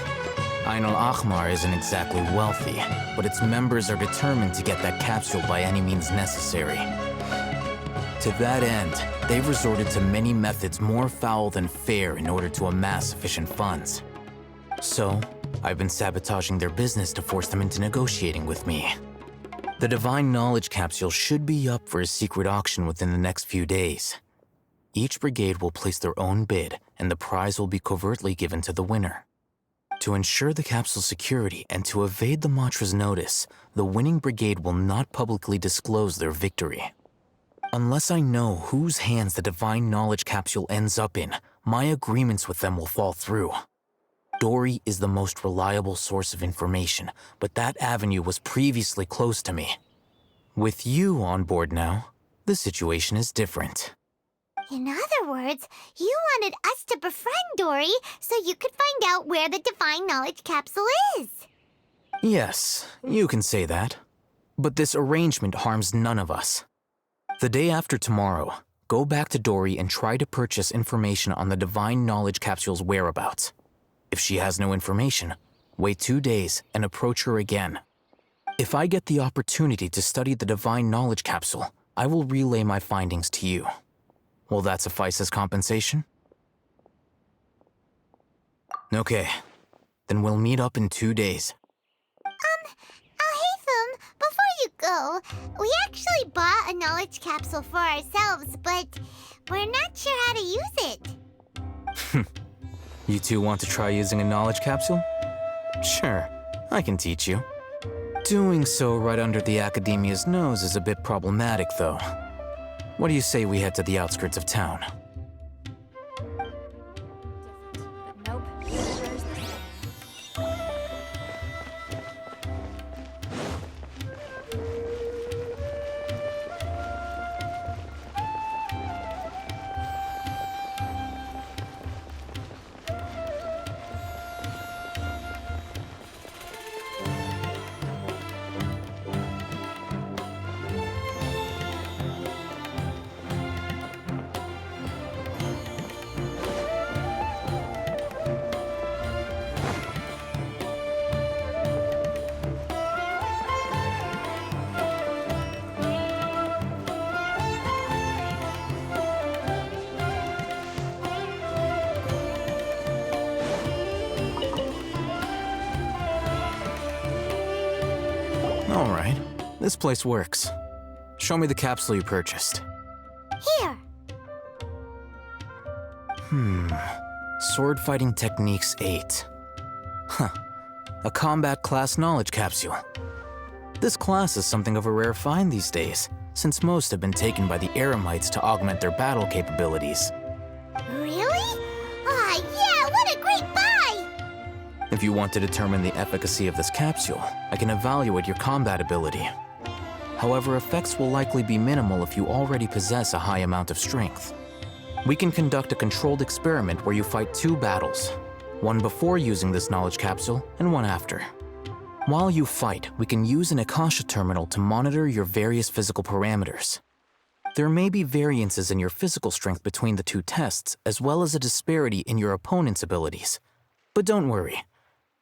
Ain al-Ahmar isn't exactly wealthy, but its members are determined to get that capsule by any means necessary. To that end, they've resorted to many methods more foul than fair in order to amass sufficient funds. So, I've been sabotaging their business to force them into negotiating with me. The divine knowledge capsule should be up for a secret auction within the next few days. Each brigade will place their own bid, and the prize will be covertly given to the winner. To ensure the capsule's security and to evade the Matra's notice, the winning brigade will not publicly disclose their victory. Unless I know whose hands the divine knowledge capsule ends up in, my agreements with them will fall through. Dory is the most reliable source of information, but that avenue was previously closed to me. With you on board now, the situation is different. In other words, you wanted us to befriend Dory so you could find out where the divine knowledge capsule is. Yes, you can say that. But this arrangement harms none of us. The day after tomorrow, go back to Dory and try to purchase information on the divine knowledge capsule's whereabouts. If she has no information, wait 2 days and approach her again. If I get the opportunity to study the divine knowledge capsule, I will relay my findings to you. Will that suffice as compensation? Okay, then we'll meet up in 2 days. Alhaitham, before you go, we actually bought a knowledge capsule for ourselves, but we're not sure how to use it. You two want to try using a knowledge capsule? Sure, I can teach you. Doing so right under the Academia's nose is a bit problematic, though. What do you say we head to the outskirts of town? Alright, this place works. Show me the capsule you purchased. Here. Sword Fighting Techniques 8. Huh. A combat class knowledge capsule. This class is something of a rare find these days, since most have been taken by the Eremites to augment their battle capabilities. Really? Ah, yeah, what a great buy! If you want to determine the efficacy of this capsule, I can evaluate your combat ability. However, effects will likely be minimal if you already possess a high amount of strength. We can conduct a controlled experiment where you fight 2 battles, one before using this knowledge capsule and one after. While you fight, we can use an Akasha Terminal to monitor your various physical parameters. There may be variances in your physical strength between the 2 tests, as well as a disparity in your opponent's abilities. But don't worry,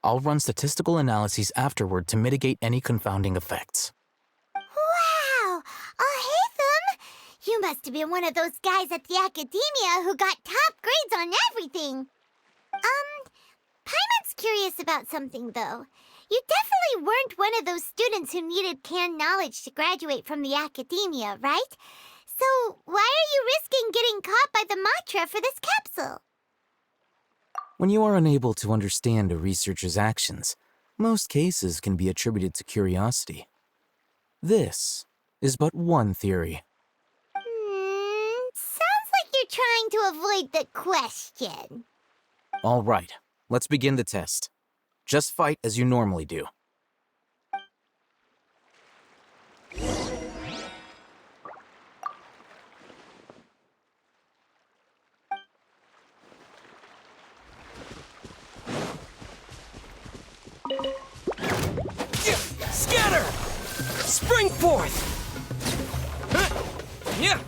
I'll run statistical analyses afterward to mitigate any confounding effects. Wow! Ahitham! You must have been one of those guys at the Academia who got top grades on everything. Paimon's curious about something, though. You definitely weren't one of those students who needed canned knowledge to graduate from the Academia, right? So why are you risking getting caught by the Matra for this capsule? When you are unable to understand a researcher's actions, most cases can be attributed to curiosity. This is but one theory. Sounds like you're trying to avoid the question. All right, let's begin the test. Just fight as you normally do. Scatter! Spring forth! Yeah!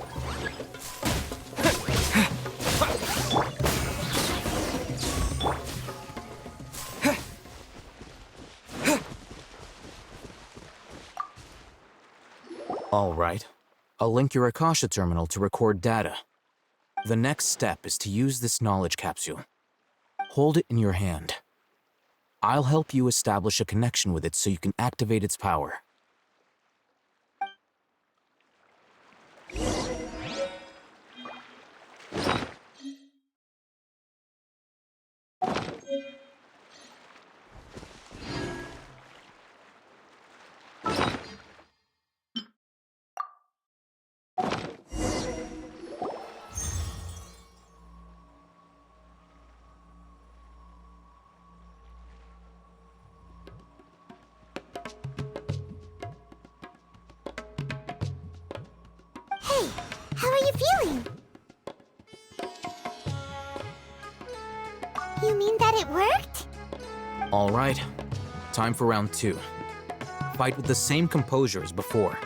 All right. I'll link your Akasha Terminal to record data. The next step is to use this knowledge capsule. Hold it in your hand. I'll help you establish a connection with it so you can activate its power. Hey, how are you feeling? You mean that it worked? All right. Time for round 2. Fight with the same composure as before.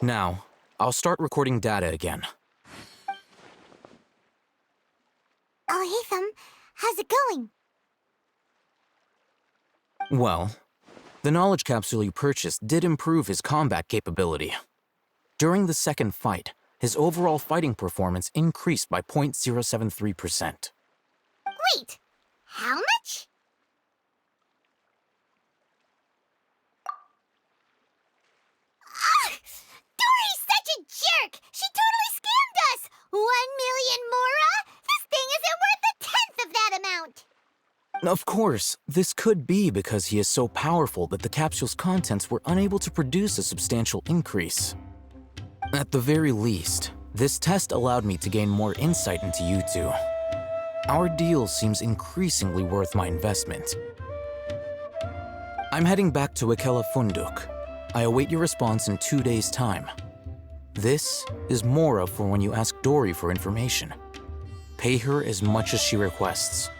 Now, I'll start recording data again. Ahitham, how's it going? Well, the knowledge capsule you purchased did improve his combat capability. During the second fight, his overall fighting performance increased by 0.073%. Wait, how much? Dory's such a jerk! She totally scammed us! 1 million mora? This thing isn't worth a tenth of that amount! Of course, this could be because he is so powerful that the capsule's contents were unable to produce a substantial increase. At the very least, this test allowed me to gain more insight into you two. Our deal seems increasingly worth my investment. I'm heading back to Ikela Funduk. I await your response in 2 days' time. This is Mora for when you ask Dory for information. Pay her as much as she requests.